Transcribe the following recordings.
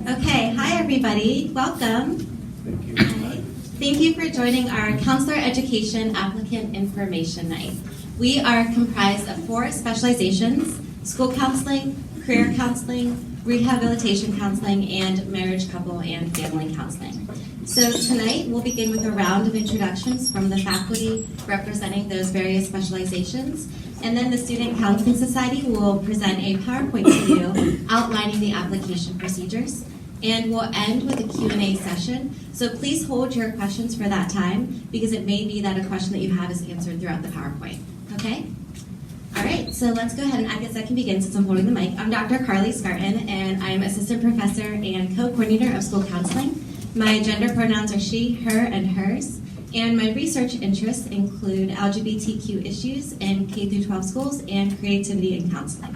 Okay, hi everybody, welcome. Thank you. Hi. Thank you for joining our Counselor Education Applicant Information Night. We are comprised of 4 specializations: school counseling, career counseling, rehabilitation counseling, and marriage, couple, and family counseling. So tonight we'll begin with a round of introductions from the faculty representing those various specializations, and then the Student Counseling Society will present a PowerPoint to you outlining the application procedures. And we'll end with a Q&A session. So please hold your questions for that time, because it may be that a question that you have is answered throughout the PowerPoint. Okay? All right, so let's go ahead, and I guess I can begin since I'm holding the mic. I'm Dr. Carly Scarton, and I'm Assistant Professor and Co-Coordinator of School Counseling. My gender pronouns are she, her, and hers. And my research interests include LGBTQ issues in K-12 schools and creativity in counseling.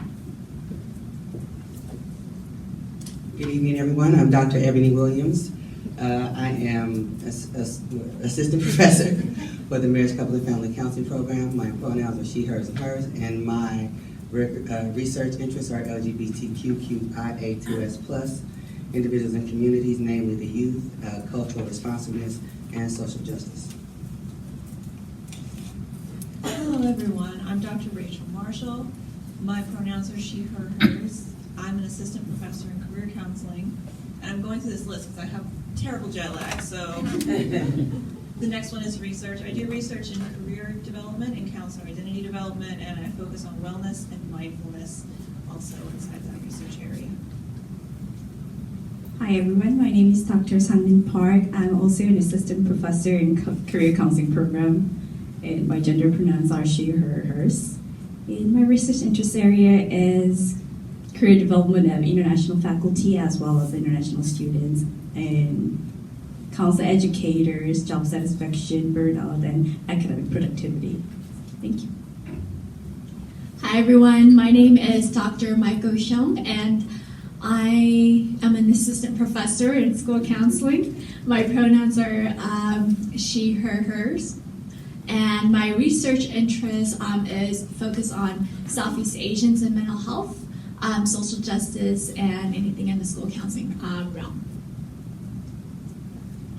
Good evening, everyone. I'm Dr. Ebony Williams. I am assistant professor for the Marriage, Couple, and Family Counseling Program. My pronouns are she, hers, and hers, and my research interests are LGBTQIA2S+, individuals and communities, namely the youth, cultural responsiveness, and social justice. Hello, everyone. I'm Dr. Rachel Marshall. My pronouns are she, her, hers. I'm an assistant professor in career counseling, and I'm going through this list because I have terrible jet lag, so the next one is research. I do research in career development and counseling identity development, and I focus on wellness and mindfulness also inside that research area. Hi everyone, my name is Dr. Sanmin Park. I'm also an assistant professor in career counseling program, and my gender pronouns are she, her, hers. And my research interest area is career development of international faculty as well as international students, and counsel educators, job satisfaction, burnout, and academic productivity. Thank you. Hi everyone, my name is Dr. Michael Xiong, and I am an assistant professor in school counseling. My pronouns are she, her, hers. And my research interest is focused on Southeast Asians and mental health, social justice, and anything in the school counseling realm.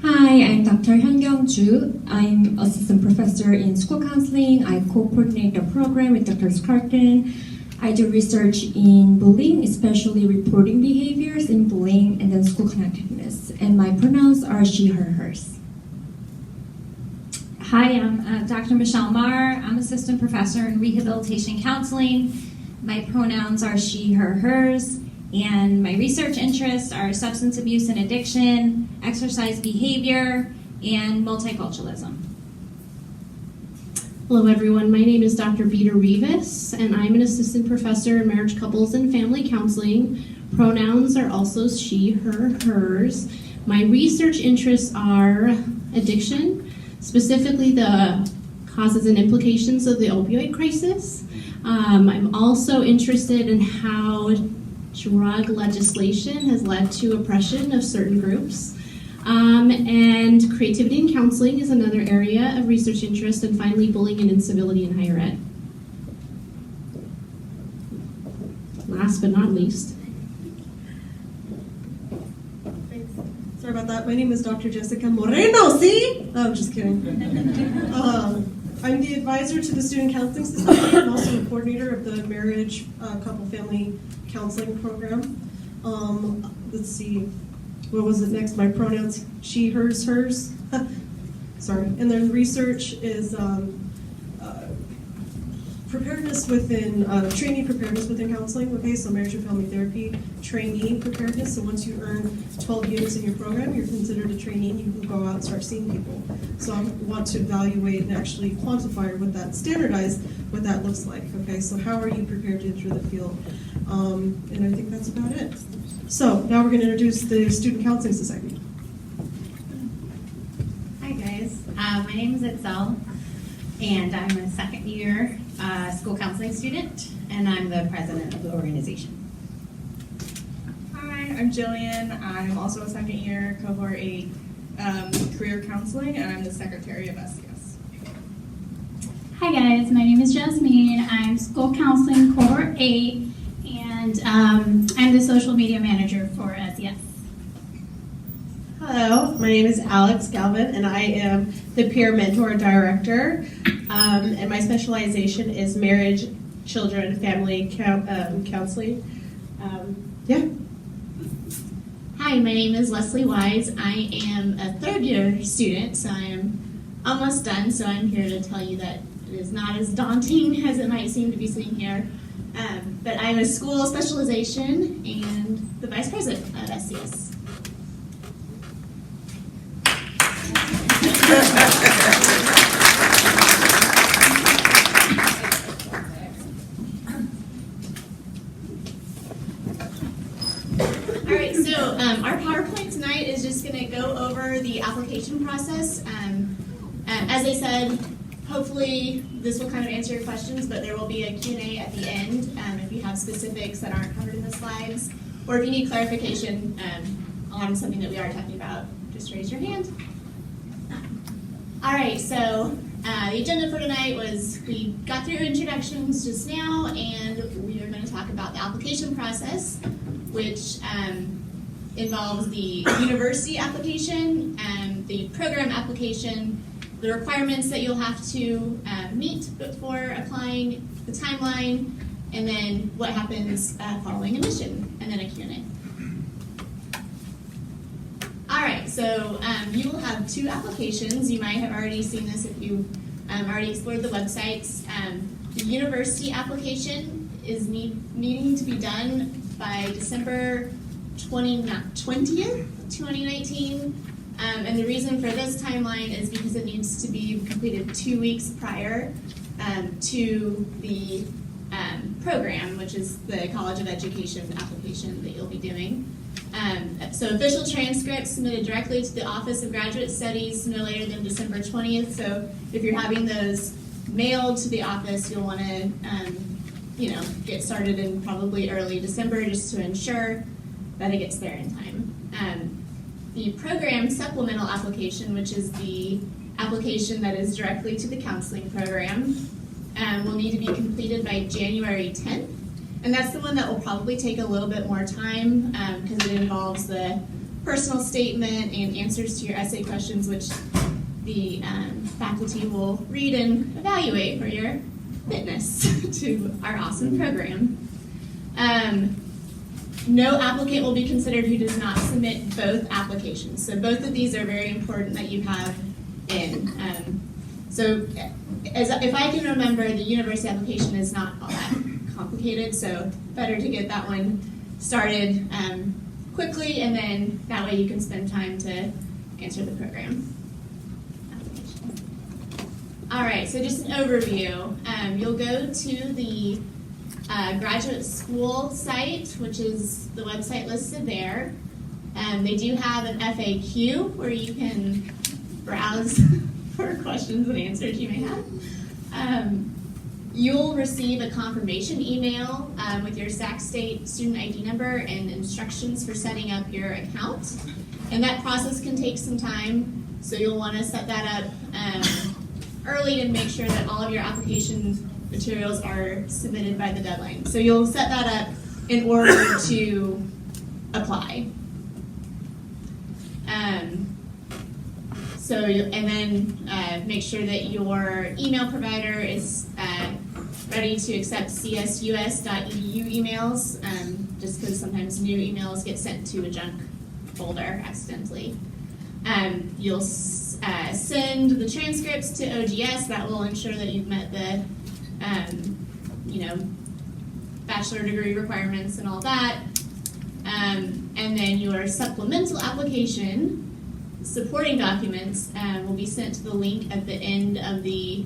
Hi, I'm Dr. Hyungyung Ju. I'm assistant professor in school counseling. I co-coordinate the program with Dr. Scarton. I do research in bullying, especially reporting behaviors in bullying, and then school connectedness. And my pronouns are she, her, hers. Hi, I'm Dr. Michelle Marr. I'm assistant professor in rehabilitation counseling. My pronouns are she, her, hers. And my research interests are substance abuse and addiction, exercise behavior, and multiculturalism. Hello everyone, my name is Dr. Beta Rivas, and I'm an assistant professor in marriage, couples, and family counseling. Pronouns are also she, her, hers. My research interests are addiction, specifically the causes and implications of the opioid crisis. I'm also interested in how drug legislation has led to oppression of certain groups. And creativity and counseling is another area of research interest, and finally bullying and incivility in higher ed. Last but not least. Thanks. Sorry about that. My name is Dr. Jessica Moreno, see? Oh, just kidding. I'm the advisor to the Student Counseling Society and also the coordinator of the Marriage, Couple, Family Counseling Program. Let's see. What was it next? My pronouns, she, hers, hers. Sorry. And then research is preparedness within, training preparedness within counseling. Okay, so marriage and family therapy, trainee preparedness. So once you earn 12 units in your program, you're considered a trainee and you can go out and start seeing people. So I want to evaluate and actually quantify what that, standardize what that looks like. Okay, so how are you prepared to enter the field? And I think that's about it. So now we're going to introduce the Student Counseling Society. Hi guys, my name is Itzel, and I'm a second year school counseling student, and I'm the president of the organization. Hi, I'm Jillian. I'm also a second year cohort 8 career counseling, and I'm the secretary of SCS. Hi guys, my name is Jasmine. I'm school counseling cohort 8, and I'm the social media manager for SES. Hello, my name is Alex Galvin, and I am the Peer Mentor Director. And my specialization is marriage, children, family counseling. Yeah. Hi, my name is Leslie Wise. I am a third-year student, so I am almost done. So I'm here to tell you that it is not as daunting as it might seem to be sitting here. But I'm a school specialization and the vice president of SCS. All right, so our PowerPoint tonight is just going to go over the application process. As I said, hopefully this will kind of answer your questions, but there will be a Q&A at the end if you have specifics that aren't covered in the slides, or if you need clarification on something that we are talking about, just raise your hand. All right, so the agenda for tonight was we got through introductions just now, and we are going to talk about the application process, which involves the university application, the program application, the requirements that you'll have to meet before applying, the timeline, and then what happens following admission, and then a Q&A. All right, so you will have two applications. You might have already seen this if you already explored the websites. The university application is needing to be done by December 20th, 2019. And the reason for this timeline is because it needs to be completed 2 weeks prior to the program, which is the College of Education application that you'll be doing. So official transcripts submitted directly to the Office of Graduate Studies no later than December 20th. So if you're having those mailed to the office, you'll want to get started in probably early December just to ensure that it gets there in time. The program supplemental application, which is the application that is directly to the counseling program, will need to be completed by January 10th. And that's the one that will probably take a little bit more time because it involves the personal statement and answers to your essay questions, which the faculty will read and evaluate for your fitness to our awesome program. No applicant will be considered who does not submit both applications. So both of these are very important that you have in. So if I can remember, the university application is not all that complicated, so better to get that one started quickly, and then that way you can spend time to answer the program application. All right, so just an overview. You'll go to the graduate school site, which is the website listed there. They do have an FAQ where you can browse for questions and answers you may have. You'll receive a confirmation email with your Sac State student ID number and instructions for setting up your account. And that process can take some time, so you'll want to set that up early to make sure that all of your application materials are submitted by the deadline. So you'll set that up in order to apply. And then make sure that your email provider is ready to accept csus.edu emails, just because sometimes new emails get sent to a junk folder accidentally. You'll send the transcripts to OGS. That will ensure that you've met the bachelor degree requirements and all that. And then your supplemental application supporting documents will be sent to the link at the end of the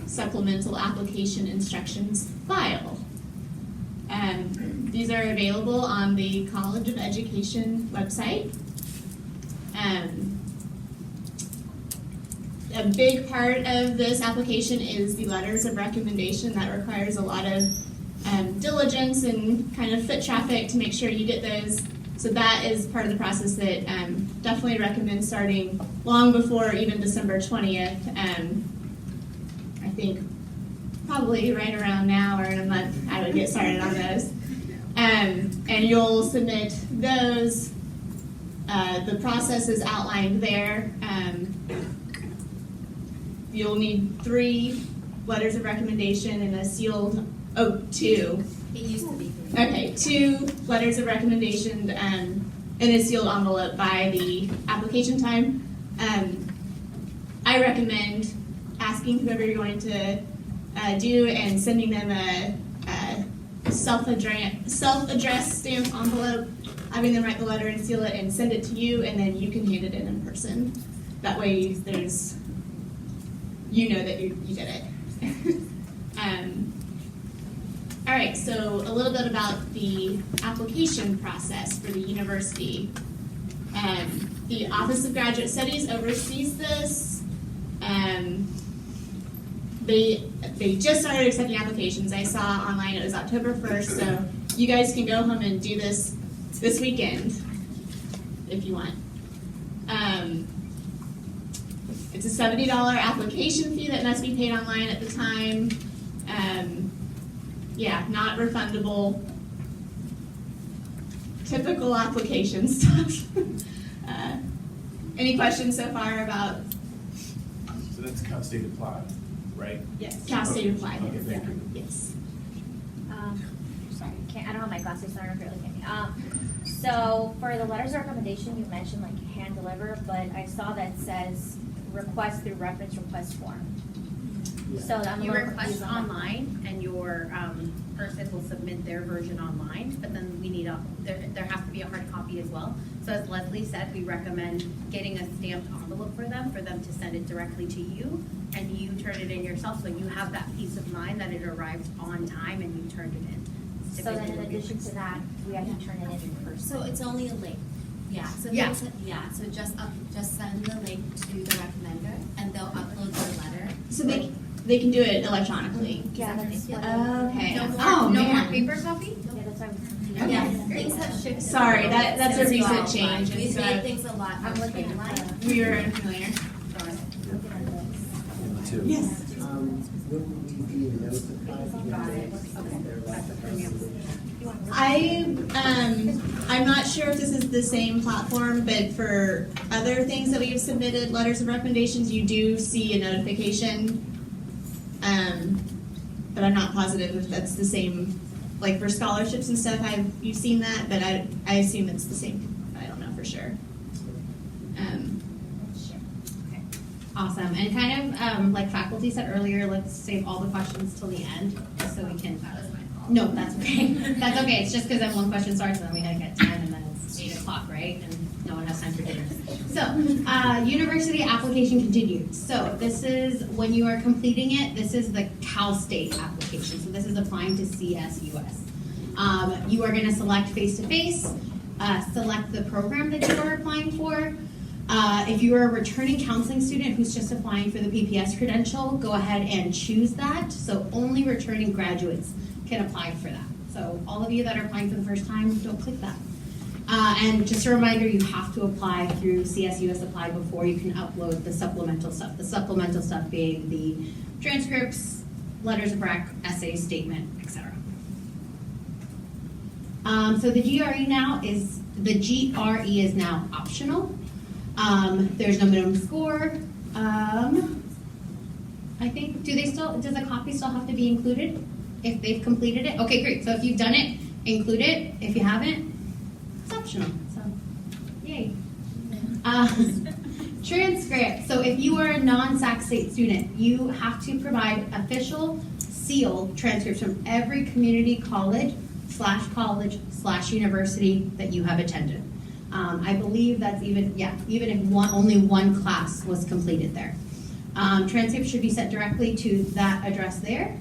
supplemental application instructions file. These are available on the College of Education website. A big part of this application is the letters of recommendation. That requires a lot of diligence and kind of foot traffic to make sure you get those. So that is part of the process that definitely recommend starting long before even December 20th. I think probably right around now or in a month I would get started on those. And you'll submit those The process is outlined there. You'll need 3 letters of recommendation and a sealed, 2. It used to be. Okay, 2 letters of recommendation in a sealed envelope by the application time. I recommend asking whoever you're going to do and sending them a self-addressed stamped envelope, having them write the letter and seal it and send it to you, and then you can hand it in person. That way there's, you know that you did it. All right, so a little bit about the application process for the university. The Office of Graduate Studies oversees this. They just started accepting applications. I saw online it was October 1st, so you guys can go home and do this weekend if you want. It's a $70 application fee that must be paid online at the time. Yeah, not refundable. Typical application stuff. Any questions so far about? So that's Cal State applied, right? Yes. Cal State applied. Okay, thank you. Yes. Sorry, I don't have my glasses, so I don't know if you're looking at me. So for the letters of recommendation, you mentioned like hand deliver, but I saw that says request through reference request form. So I'm a You little request confused on that. online, and your person will submit their version online, but then we need there has to be a hard copy as well. So as Leslie said, we recommend getting a stamped envelope for them to send it directly to you, and you turn it in yourself, so you have that peace of mind that it arrived on time and you turned it in. So then in addition to that, we have to turn it in person. So it's only a link. Yeah. So Yeah. So just send the link to the recommender, and they'll upload their letter. So they can do it electronically. Yeah, that's what Okay. No more, Oh, no man. more paper copy? Yeah, that's what I'm. Yeah, things have shifted. Sorry, that's a recent Well, change. We've It's, made things a lot. I'm looking at mine. we were unfamiliar. Two. Yes. Would we be notified when they're I'm not sure if this is the same platform, but for other things that we have submitted, letters of recommendations, you do see a notification. But I'm not positive if that's the same, like for scholarships and stuff, you've seen that, but I assume it's the same. I don't know for sure. Awesome, and kind of like faculty said earlier, let's save all the questions till the end, just so we can. No, that's okay. That's okay. It's just because then one question starts and then we gotta get 10 and then it's 8 o'clock, right? And no one has time for dinner. So, university application continued. So this is, when you are completing it, this is the Cal State application. So this is applying to CSUS. You are gonna select face-to-face, select the program that you are applying for. If you are a returning counseling student who's just applying for the PPS credential, go ahead and choose that. So only returning graduates can apply for that. So all of you that are applying for the first time, don't click that. And just a reminder, you have to apply through CSUS Apply before you can upload the supplemental stuff. The supplemental stuff being the transcripts, letters of rec, essay, statement, etc. So the GRE is now optional. There's no minimum score. I think, does a copy still have to be included if they've completed it? Okay, great. So if you've done it, include it. If you haven't, it's optional. So, yay. Transcript. So if you are a non-Sac State student, you have to provide official sealed transcripts from every community college/university that you have attended. I believe that's even if only one class was completed there. Transcripts should be sent directly to that address there.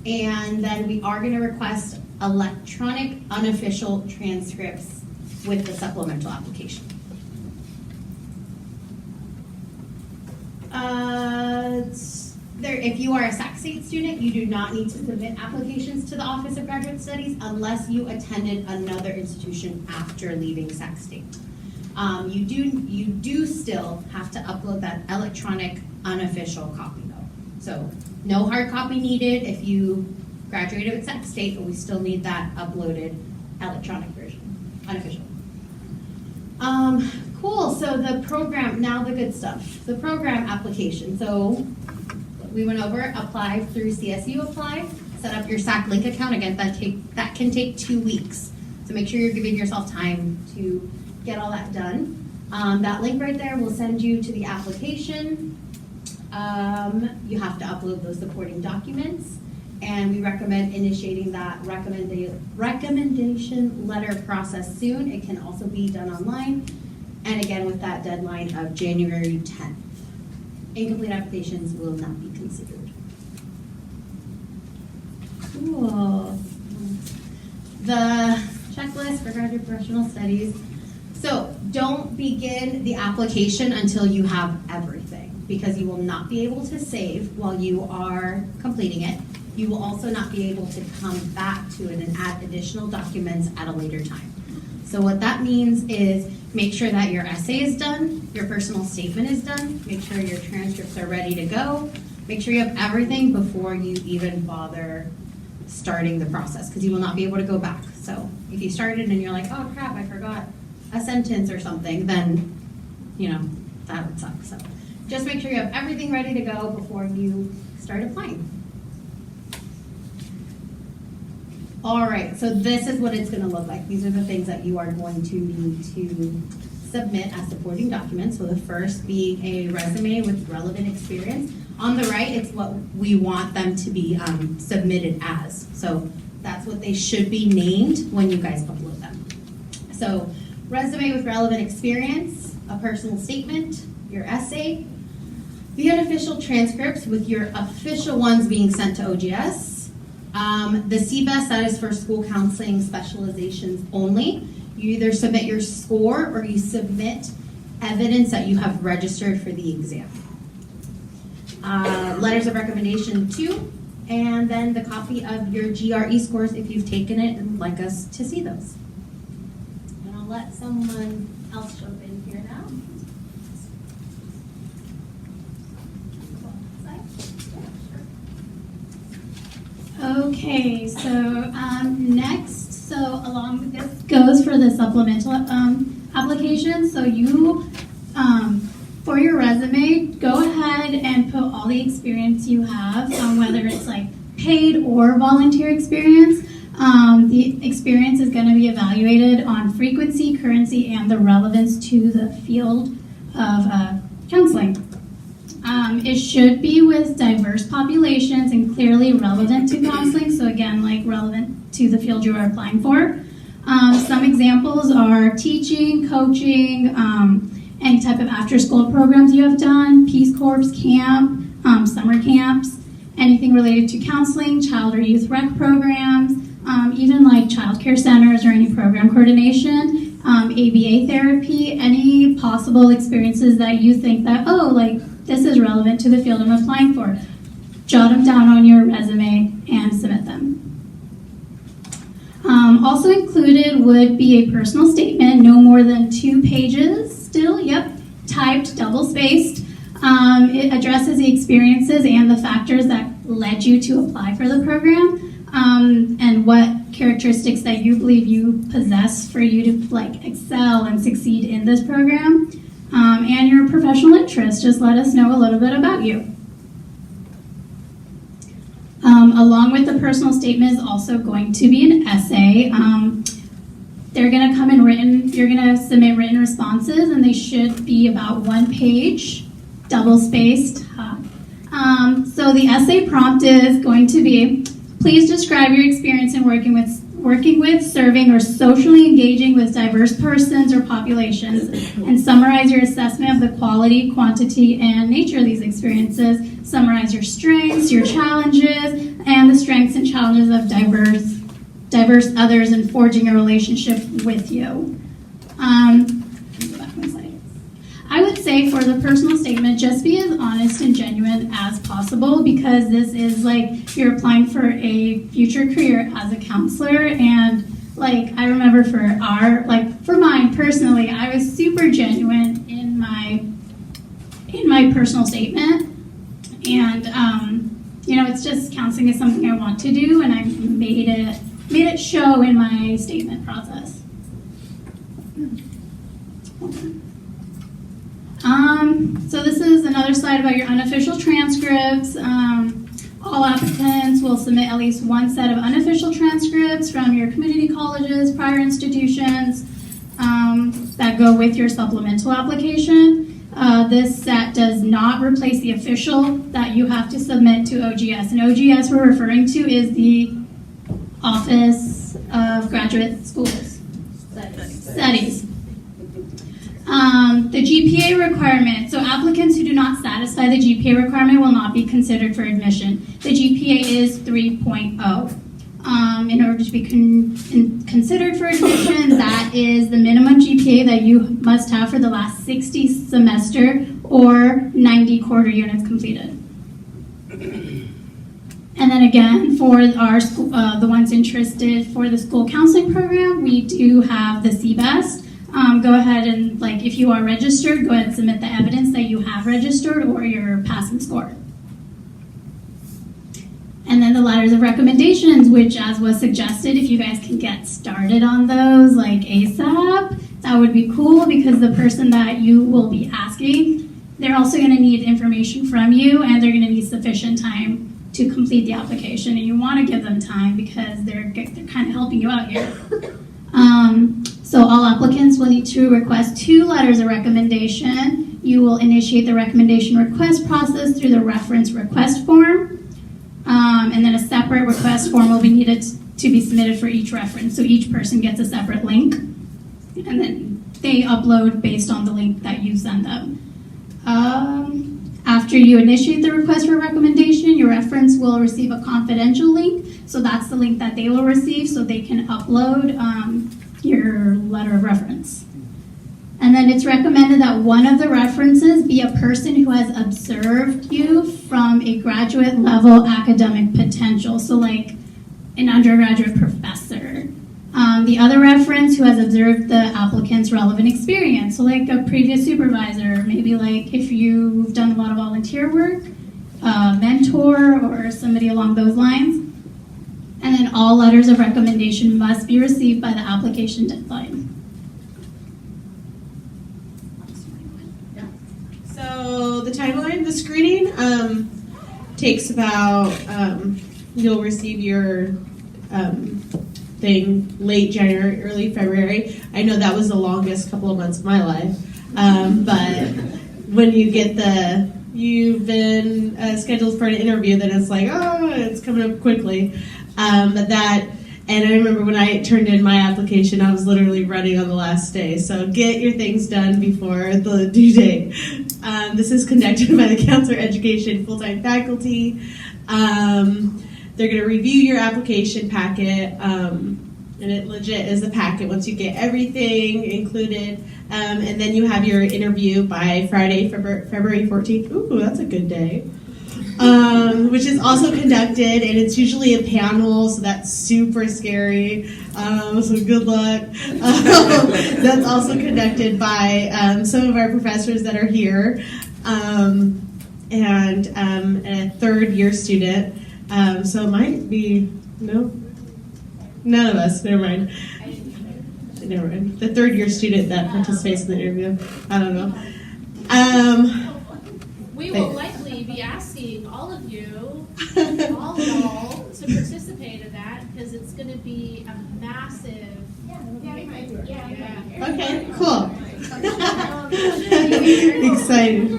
And then we are going to request electronic unofficial transcripts with the supplemental application. If you are a Sac State student, you do not need to submit applications to the Office of Graduate Studies unless you attended another institution after leaving Sac State. You do still have to upload that electronic unofficial copy though. So no hard copy needed if you graduated with Sac State, but we still need that uploaded electronic version, unofficial. Cool, so the program, now the good stuff. The program application. So we went over, apply through CSU Apply, set up your SAC Link account. Again, that can take 2 weeks. So make sure you're giving yourself time to get all that done. That link right there will send you to the application. You have to upload those supporting documents, and we recommend initiating that recommendation letter process soon. It can also be done online, and again with that deadline of January 10th. Incomplete applications will not be considered. Cool. The checklist for graduate professional studies. So don't begin the application until you have everything, because you will not be able to save while you are completing it. You will also not be able to come back to it and add additional documents at a later time. So what that means is make sure that your essay is done, your personal statement is done, make sure your transcripts are ready to go, make sure you have everything before you even bother starting the process, because you will not be able to go back. So if you started and you're like, oh crap, I forgot a sentence or something, then, that would suck. So just make sure you have everything ready to go before you start applying. All right, so this is what it's going to look like. These are the things that you are going to need to submit as supporting documents. So the first being a resume with relevant experience. On the right, it's what we want them to be submitted as. So that's what they should be named when you guys upload them. So resume with relevant experience, a personal statement, your essay, the unofficial transcripts with your official ones being sent to OGS, the CBEST, that is for school counseling specializations only. You either submit your score or you submit evidence that you have registered for the exam. Letters of recommendation 2, and then the copy of your GRE scores if you've taken it and would like us to see those. And I'll let someone else jump in here now. Okay, so next, along with this goes for the supplemental application. So you, for your resume, go ahead and put all the experience you have, whether it's like paid or volunteer experience. The experience is going to be evaluated on frequency, currency, and the relevance to the field of counseling. It should be with diverse populations and clearly relevant to counseling. So again, like relevant to the field you are applying for. Some examples are teaching, coaching, any type of after-school programs you have done, Peace Corps camp, summer camps, anything related to counseling, child or youth rec programs, even like child care centers or any program coordination, ABA therapy, any possible experiences that you think that, this is relevant to the field I'm applying for. Jot them down on your resume and submit them. Also included would be a personal statement, no more than 2 pages still, typed, double-spaced. It addresses the experiences and the factors that led you to apply for the program, and what characteristics that you believe you possess for you to excel and succeed in this program. And your professional interests. Just let us know a little bit about you. Along with the personal statement is also going to be an essay. They're going to come in written, you're going to submit written responses, and they should be about 1 page, double-spaced. So the essay prompt is going to be, please describe your experience in working with, serving, or socially engaging with diverse persons or populations, and summarize your assessment of the quality, quantity, and nature of these experiences. Summarize your strengths, your challenges, and the strengths and challenges of diverse others in forging a relationship with you. I would say for the personal statement, just be as honest and genuine as possible, because this is you're applying for a future career as a counselor. And I remember for mine personally, I was super genuine in my personal statement. And it's just counseling is something I want to do, and I made it show in my statement process. So this is another slide about your unofficial transcripts. All applicants will submit at least one set of unofficial transcripts from your community colleges, prior institutions that go with your supplemental application. This set does not replace the official that you have to submit to OGS. And OGS we're referring to is the Office of Graduate Schools Studies. The GPA requirement. So applicants who do not satisfy the GPA requirement will not be considered for admission. The GPA is 3.0. In order to be considered for admission, that is the minimum GPA that you must have for the last 60 semester or 90 quarter units completed. And then again, for our school, the ones interested for the school counseling program, we do have the CBEST. Go ahead and, like, if you are registered, go ahead and submit the evidence that you have registered or your passing score. And then the letters of recommendations, which, as was suggested, if you guys can get started on those like ASAP, that would be cool, because the person that you will be asking, they're also going to need information from you, and they're going to need sufficient time to complete the application. And you want to give them time because they're kind of helping you out here. So all applicants will need to request 2 letters of recommendation. You will initiate the recommendation request process through the reference request form. And then a separate request form will be needed to be submitted for each reference. So each person gets a separate link, and then they upload based on the link that you send them. After you initiate the request for recommendation, your reference will receive a confidential link. So that's the link that they will receive so they can upload your letter of reference. And then it's recommended that one of the references be a person who has observed you from a graduate level academic potential. So like an undergraduate professor. The other reference who has observed the applicant's relevant experience. So like a previous supervisor, maybe like if you've done a lot of volunteer work, a mentor or somebody along those lines. And then all letters of recommendation must be received by the application deadline. So the timeline, the screening takes about, you'll receive your thing late January, early February. I know that was the longest couple of months of my life. But when you get you've been scheduled for an interview, then it's like, oh, it's coming up quickly. And I remember when I turned in my application, I was literally running on the last day. So get your things done before the due date. This is conducted by the Counselor Education full-time faculty. They're going to review your application packet, and it legit is a packet once you get everything included. And then you have your interview by Friday, February 14th. Ooh, that's a good day. Which is also conducted, and it's usually a panel, so that's super scary. So good luck. That's also conducted by some of our professors that are here, and a third-year student. So it might be none of us. Never mind. The third-year student that participates in the interview. I don't know. We will likely be asking all of you, all y'all, to participate in that, because it's going to be a massive. Okay, cool. Excited.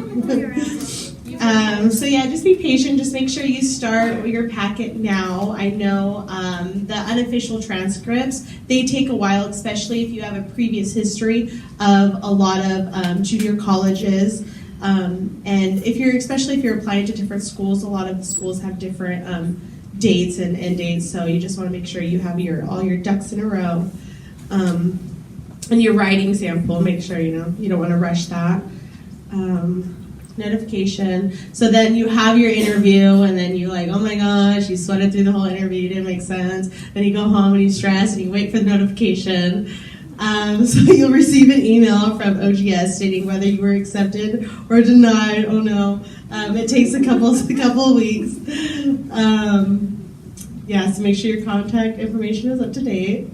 So yeah, just be patient. Just make sure you start your packet now. I know the unofficial transcripts, they take a while, especially if you have a previous history of a lot of junior colleges. And especially if you're applying to different schools, a lot of the schools have different dates and end dates, so you just want to make sure you have all your ducks in a row. And your writing sample, make sure you don't want to rush that. Notification. So then you have your interview, and then you're like, oh my gosh, you sweated through the whole interview, didn't make sense. Then you go home and you stress and you wait for the notification. So you'll receive an email from OGS stating whether you were accepted or denied. Oh no, it takes a couple of weeks. So make sure your contact information is up to date.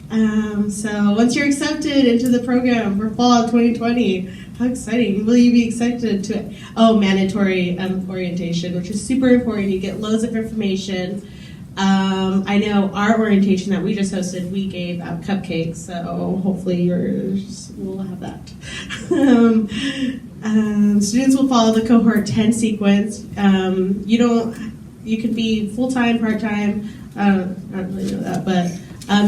So once you're accepted into the program for fall of 2020, How exciting. Will you be excited to, mandatory orientation, which is super important. You get loads of information. I know our orientation that we just hosted, we gave out cupcakes, so hopefully yours will have that. Students will follow the cohort 10 sequence. You can be full-time, part-time, I don't really know that, but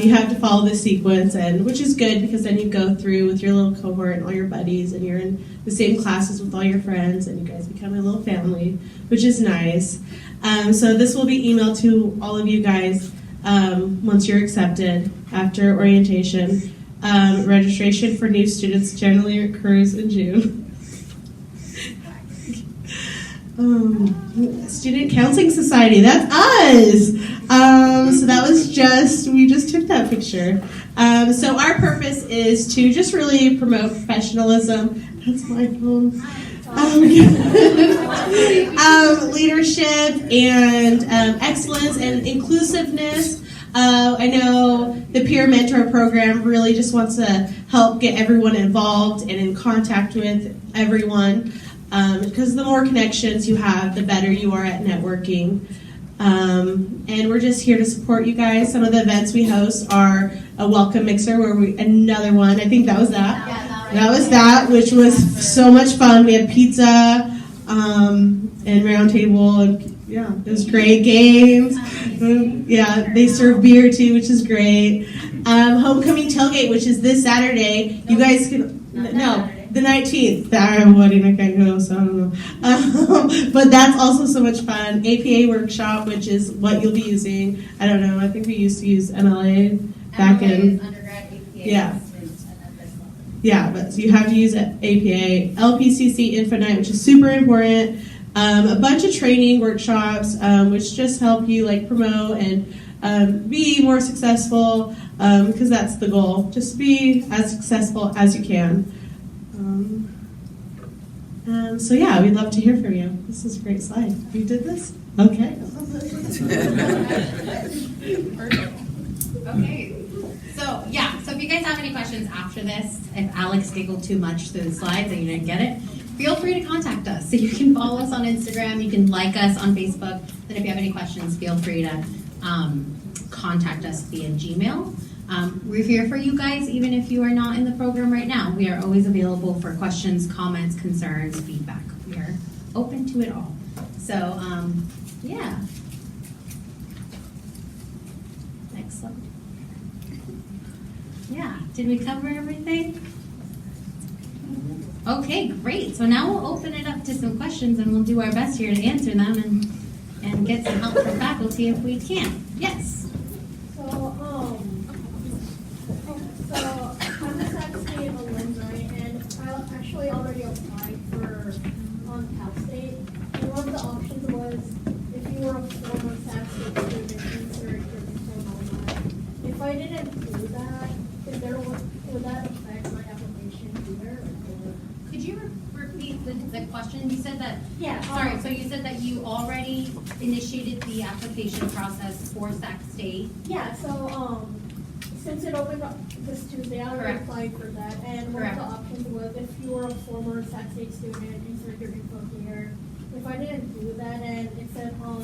you have to follow the sequence, and which is good because then you go through with your little cohort and all your buddies, and you're in the same classes with all your friends, and you guys become a little family, which is nice. So this will be emailed to all of you guys once you're accepted after orientation. Registration for new students generally occurs in June. Student Counseling Society, that's us. So that was we just took that picture. So our purpose is to just really promote professionalism. That's my phone. Leadership and excellence and inclusiveness. I know the Peer Mentor Program really just wants to help get everyone involved and in contact with everyone. Because the more connections you have, the better you are at networking. And we're just here to support you guys. Some of the events we host are a welcome mixer, another one. I think that was that. That was that, which was so much fun. We had pizza and round table, and yeah, it was great. Games. Yeah, they serve beer too, which is great. Homecoming tailgate, which is this Saturday. You guys can the 19th. That wedding I can't go, so I don't know. But that's also so much fun. APA workshop, which is what you'll be using. I don't know. I think we used to use MLA back in. Undergrad, APA, Yeah. and this level. Yeah, but so you have to use APA, LPCC Infinite, which is super important. A bunch of training workshops, which just help you promote and be more successful, because that's the goal. Just be as successful as you can. So yeah, we'd love to hear from you. This is a great slide. You did this? Okay. Okay. So if you guys have any questions after this, if Alex giggled too much through the slides and you didn't get it, feel free to contact us. So you can follow us on Instagram, you can like us on Facebook. Then if you have any questions, feel free to contact us via Gmail. We're here for you guys, even if you are not in the program right now. We are always available for questions, comments, concerns, feedback. We are open to it all. So, yeah. Next slide. Yeah, did we cover everything? Okay, great. So now we'll open it up to some questions, and we'll do our best here to answer them and get some help from faculty if we can. Yes? I'm a Sac State alumni, and I actually already applied for Cal State. And one of the options was if you were a former Sac State student, insert your alumni. If I didn't do that, would that affect my application either? Could you repeat the question? You said that. Yeah. Sorry. So you said that you already initiated the application process for Sac State. Yeah. So since it opened up this Tuesday, I already applied for that. And one of the options was if you were a former Sac State student, insert your info here. If I didn't do that, and it said on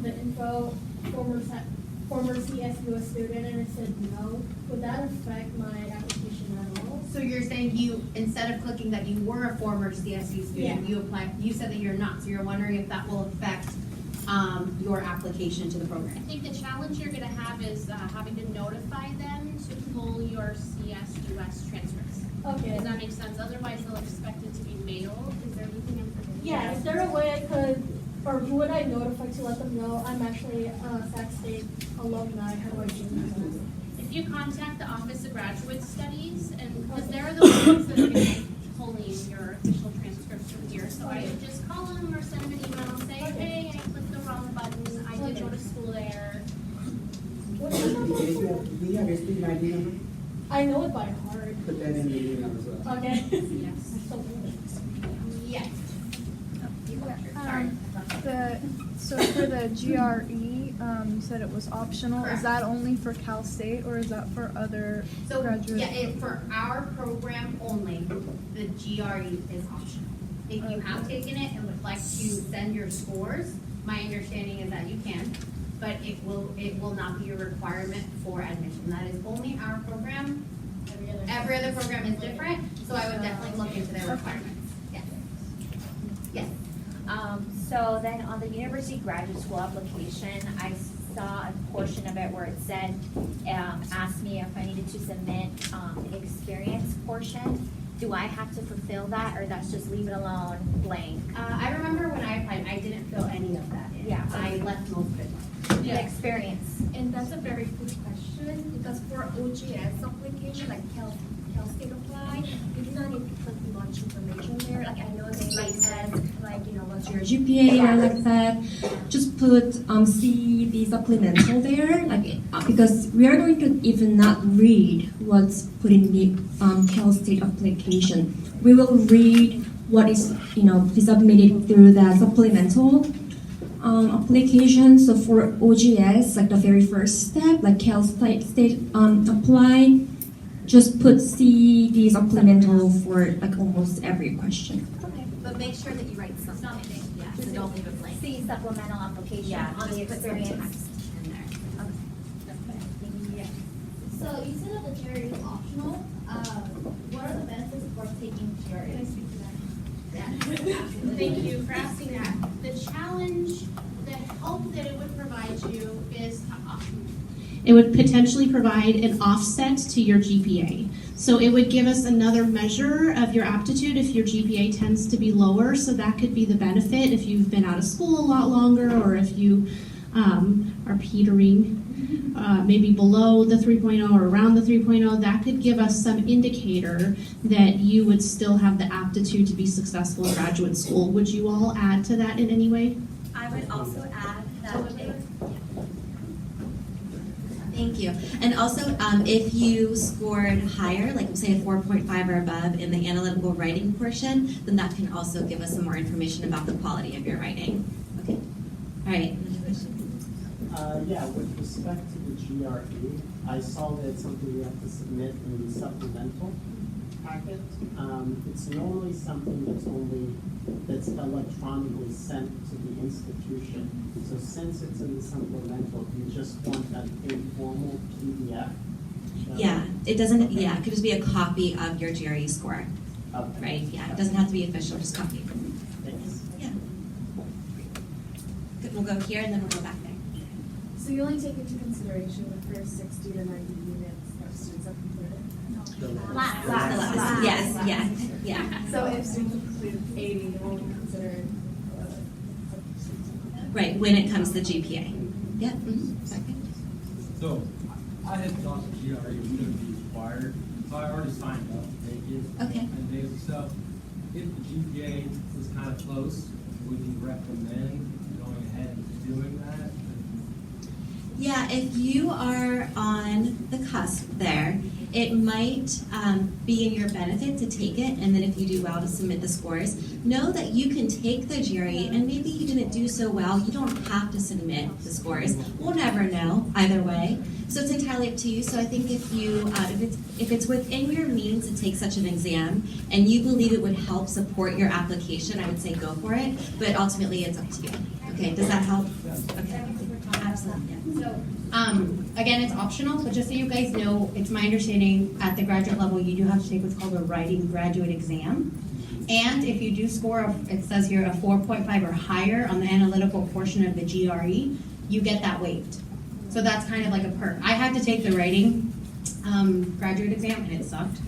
the info former CSU student, and it said no, would that affect my application at all? So you're saying instead of clicking that you were a former CSU student, you said that you're not. So you're wondering if that will affect your application to the program. I think the challenge you're going to have is having to notify them to pull your CSUS transcripts. Okay. Does that make sense? Otherwise, they'll expect it to be mailed. Is there anything I'm forgetting? Yeah. Is there a way I could, or who would I notify to let them know I'm actually a Sac State alumni? How do I do that? If you contact the Office of Graduate Studies, and because they're the ones that are going to be pulling your official transcripts from here, so I would just call them or send them an email and say, hey, I clicked the wrong button. I did go to school there. What's the number? Do you have your student ID number? I know it by heart. Put that in the email as well. Okay. Yes. Yes. So for the GRE, you said it was optional. Correct. Is that only for Cal State or is that for other graduate? Yeah, for our program only, the GRE is optional. If you have taken it and would like to send your scores, my understanding is that you can, but it will not be a requirement for admission. That is only our program. Every other program is different, so I would definitely look into their requirements. Yes. Yes. So then on the university graduate school application, I saw a portion of it where it said, asked me if I needed to submit the experience portion. Do I have to fulfill that, or that's just leave it alone blank? I remember when I applied, I didn't fill any of that in. Yeah. I left most of it. The experience. And that's a very good question, because for OGS application, like Cal State Apply, you do not need to put much information there. Like I know they might ask, like, you know, what's your GPA or like that. Just put see the supplemental there, like because we are going to even not read what's put in the Cal State application. We will read what is submitted through the supplemental application. So for OGS, like the very first step, like Cal State apply, just put the supplemental for like almost every question. Okay. But make sure that you write something. Yeah, so don't leave it blank. See supplemental application Yeah, on the just put some experience. text in there. Okay. So you said that the GRE is optional. What are the benefits for taking GRE? Can I speak to that? Yeah. Thank you for asking that. The challenge, the help that it would provide you is It would potentially provide an offset to your GPA. So it would give us another measure of your aptitude if your GPA tends to be lower. So that could be the benefit if you've been out of school a lot longer, or if you are petering maybe below the 3.0 or around the 3.0. That could give us some indicator that you would still have the aptitude to be successful in graduate school. Would you all add to that in any way? I would also add that Thank you. And also, if you scored higher, like say a 4.5 or above in the analytical writing portion, then that can also give us some more information about the quality of your writing. Okay. All right. Another question? Yeah, with respect to the GRE, I saw that it's something you have to submit in the supplemental packet. It's normally something that's electronically sent to the institution. So since it's in the supplemental, you just want that informal PDF. Yeah, it doesn't. Yeah, it could just be a copy of your GRE score. Okay. Right. Yeah, it doesn't have to be official. Just copy. Thanks. Yeah. Good. We'll go here and then we'll go back there. So you only take into consideration the first 60 to 90 units that students have completed? Last. Yes. Yeah. Yeah. So if students complete 80, you won't consider Right. When it comes to GPA. Yeah. Mm-hmm. Second. So I had thought the GRE wouldn't be required, so I already signed up to take it. Okay. And basic stuff. If the GPA was kind of close, would you recommend going ahead and doing that? Yeah, if you are on the cusp there, it might be in your benefit to take it, and then if you do well to submit the scores, know that you can take the GRE, and maybe you didn't do so well, you don't have to submit the scores. We'll never know either way, so it's entirely up to you. So I think if you, if it's within your means to take such an exam, and you believe it would help support your application, I would say go for it, but ultimately it's up to you. Okay, does that help? Okay, absolutely. Yeah. So, again, it's optional, but just so you guys know, it's my understanding at the graduate level, you do have to take what's called a writing graduate exam. And if you do score, it says here, a 4.5 or higher on the analytical portion of the GRE, you get that waived. So that's kind of like a perk. I had to take the writing graduate exam, and it sucked.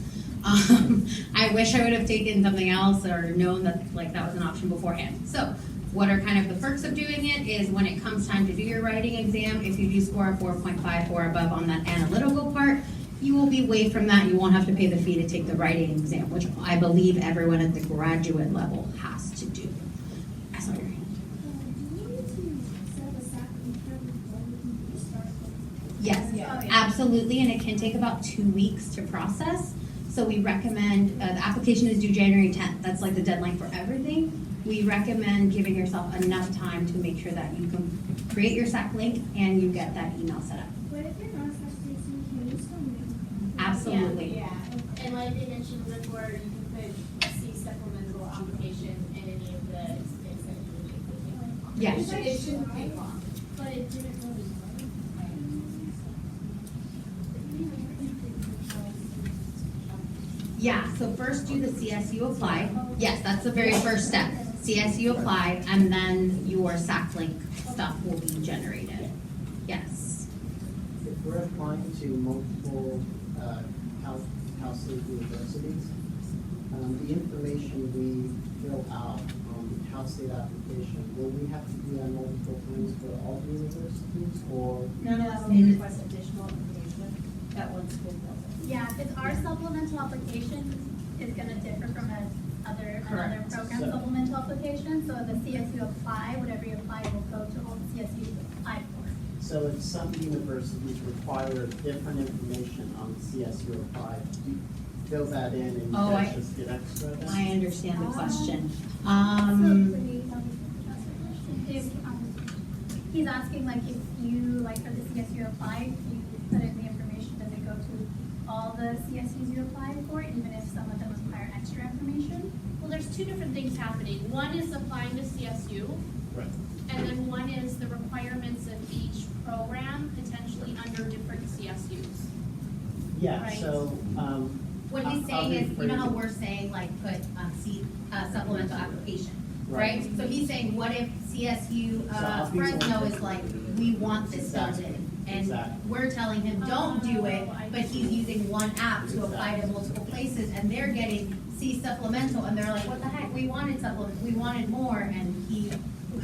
I wish I would have taken something else or known that that was an option beforehand. So what are kind of the perks of doing it is when it comes time to do your writing exam, if you do score a 4.5 or above on that analytical part, you will be waived from that. You won't have to pay the fee to take the writing exam, which I believe everyone at the graduate level has to do. Sorry. Yes, absolutely, and it can take about 2 weeks to process. So we recommend, the application is due January 10th. That's like the deadline for everything. we recommend giving yourself enough time to make sure that you can create your SAC link and you get that email set up. What if you're not substituting, can you still make? Absolutely. Yeah, and like they mentioned before, you can put C supplemental application in any of the things that you need. Yes. It shouldn't take long. But it didn't really work. Yeah, so first do the CSU apply. Yes, that's the very first step. CSU apply, and then your SAC link stuff will be generated. Yes. If we're applying to multiple Cal State universities, the information we fill out on the Cal State application, will we have to do that multiple times for all the universities, or? None of us may request additional information that one school does. Yeah, because our supplemental application is going to differ from another program supplemental application. So the CSU apply, whatever you apply will go to all the CSUs applied for. So if some universities require different information on the CSU apply, do you fill that in and you guys just get extra then? I understand the question. He's asking like if you, like for the CSU apply, if you put in the information, does it go to all the CSUs you applied for, even if some of them require extra information? Well, there's two different things happening. One is applying to CSU, Right. and then one is the requirements of each program potentially under different CSUs. Yeah, Right. so, What he's saying is, you know how we're saying like put supplemental application, right? So he's saying, what if CSU Fresno is like, we want this filled in? And we're telling him, don't do it, but he's using one app to apply to multiple places, and they're getting C supplemental, and they're like, what the heck, we wanted supplement, we wanted more, and he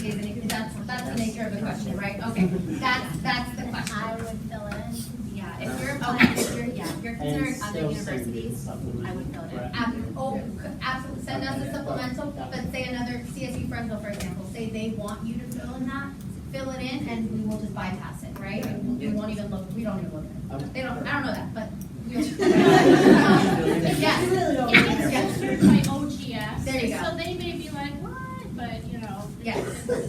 isn't, that's the nature of the question, right? Okay, that's the question. I would fill it in. Yeah, if you're applying, if you're considering other universities, I would fill it in. Absolutely, send us a supplemental, but say another CSU Fresno, for example, say they want you to fill in that, fill it in, and we will just bypass it, right? We won't even look, we don't even look at it. They don't, I don't know that, but we'll. Yes. You really don't. It's considered by OGS. There you go. So they may be like, what? But, you know. Yes. Got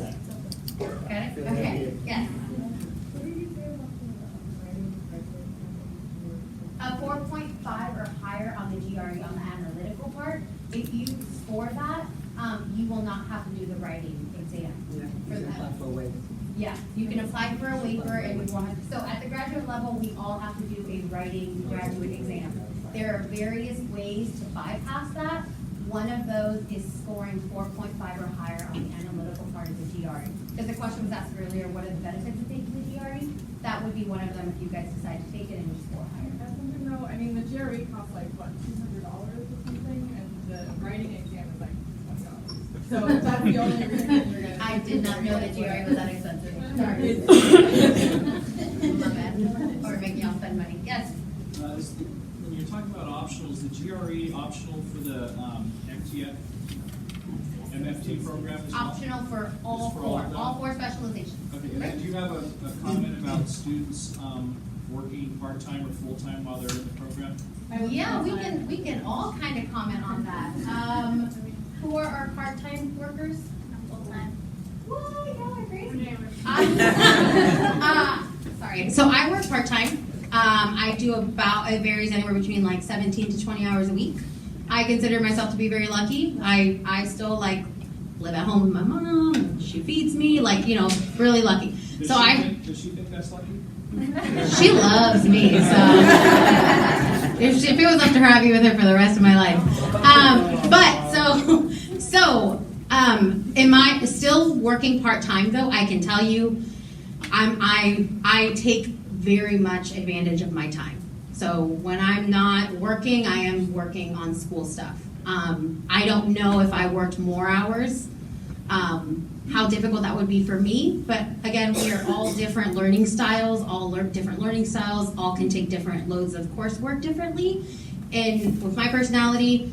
it? Okay, yes. 4.5 or higher on the GRE on the analytical part. If you score that, you will not have to do the writing exam. You can apply for a waiver. Yeah, you can apply for a waiver, and we will have, so at the graduate level, we all have to do a writing graduate exam. There are various ways to bypass that. One of those is scoring 4.5 or higher on the analytical part of the GRE. Because the question was asked earlier, what are the benefits of taking the GRE? That would be one of them if you guys decide to take it and you score higher. No, I mean, the GRE costs like, what, $200 or something, and the writing exam is like $20. So that's the only reason you're gonna. I did not know that GRE was that expensive. Sorry. My bad. Or making y'all spend money. Yes. When you're talking about optionals, the GRE optional for the MFT program is Optional for all is for four, of them? all four specializations. Okay, and then do you have a comment about students working part-time or full-time while they're in the program? Yeah, we can all kind of comment on that. Who are our part-time workers? Full-time. Well, y'all are crazy. Sorry. So I work part-time. I do it varies anywhere between like 17 to 20 hours a week. I consider myself to be very lucky. I still like live at home with my mom, and she feeds me, like, you know, really lucky. Does she think that's lucky? She loves me, so if it was up to her, I'd be with her for the rest of my life. Am I still working part-time though? I can tell you, I take very much advantage of my time. So when I'm not working, I am working on school stuff. I don't know if I worked more hours, how difficult that would be for me. But again, we are all different learning styles, all can take different loads of coursework differently. And with my personality,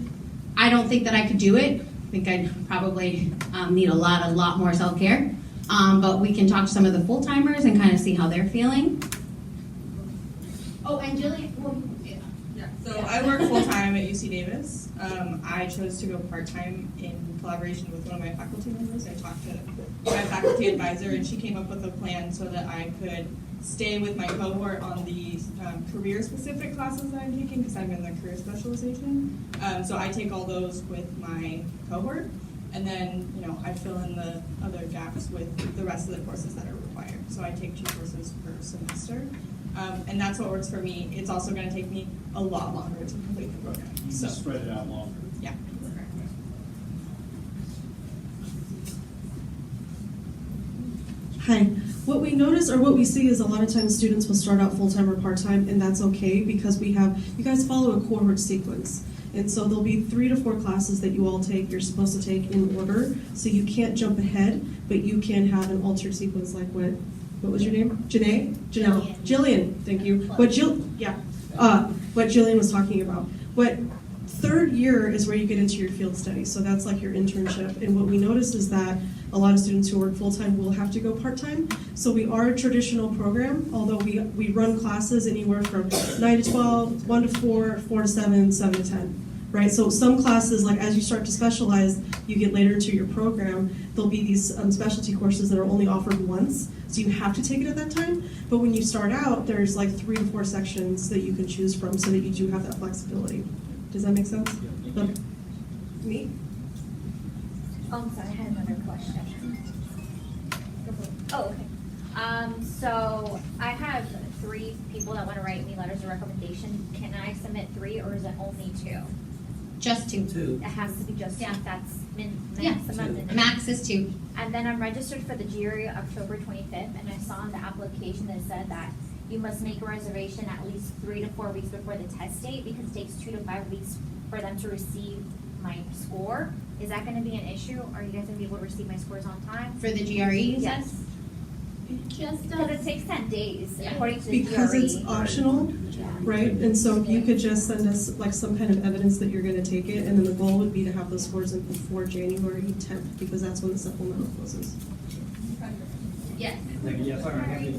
I don't think that I could do it. I think I'd probably need a lot more self-care. But we can talk to some of the full-timers and kind of see how they're feeling. Oh, and Jillian, well, yeah. So I work full-time at UC Davis. I chose to go part-time in collaboration with one of my faculty members. I talked to my faculty advisor, and she came up with a plan so that I could stay with my cohort on the career-specific classes that I'm taking, because I'm in the career specialization. So I take all those with my cohort, and then, you know, I fill in the other gaps with the rest of the courses that are required. So I take 2 courses per semester. And that's what works for me. It's also going to take me a lot longer to complete the program. You So can spread it out longer. yeah. Hi. What we notice or what we see is a lot of times students will start out full-time or part-time, and that's okay because you guys follow a cohort sequence. And so there'll be 3 to 4 classes that you all take, you're supposed to take in order, so you can't jump ahead, but you can have an altered sequence like what was your name? Janae? Janelle? Jillian, thank you. What Jillian was talking about. What 3rd year is where you get into your field studies, so that's like your internship. And what we notice is that a lot of students who work full-time will have to go part-time. So we are a traditional program, although we run classes anywhere from 9 to 12, 1 to 4, 4 to 7, 7 to 10. Right, so some classes, like as you start to specialize, you get later into your program, there'll be these specialty courses that are only offered once, so you have to take it at that time. But when you start out, there's like 3 to 4 sections that you can choose from so that you do have that flexibility. Does that make sense? Me? Oh, I'm sorry, I had another question. Oh, okay. So I have 3 people that want to write me letters of recommendation. Can I submit 3 or is it only 2? Just 2. Two. It has to be just 2. Yeah. That's Yeah. maximum. Max is 2. And then I'm registered for the GRE October 25th, and I saw in the application that said that you must make a reservation at least 3 to 4 weeks before the test date because it takes 2 to 5 weeks for them to receive my score. Is that going to be an issue? Are you guys going to be able to receive my scores on time? For the GRE, you said? Yes. Just Because it takes 10 days, according to the Because GRE. it's optional, right? And so if you could just send us like some kind of evidence that you're gonna take it, and then the goal would be to have those scores in before January 10th, because that's when the supplemental closes. Yes. Yeah, sorry.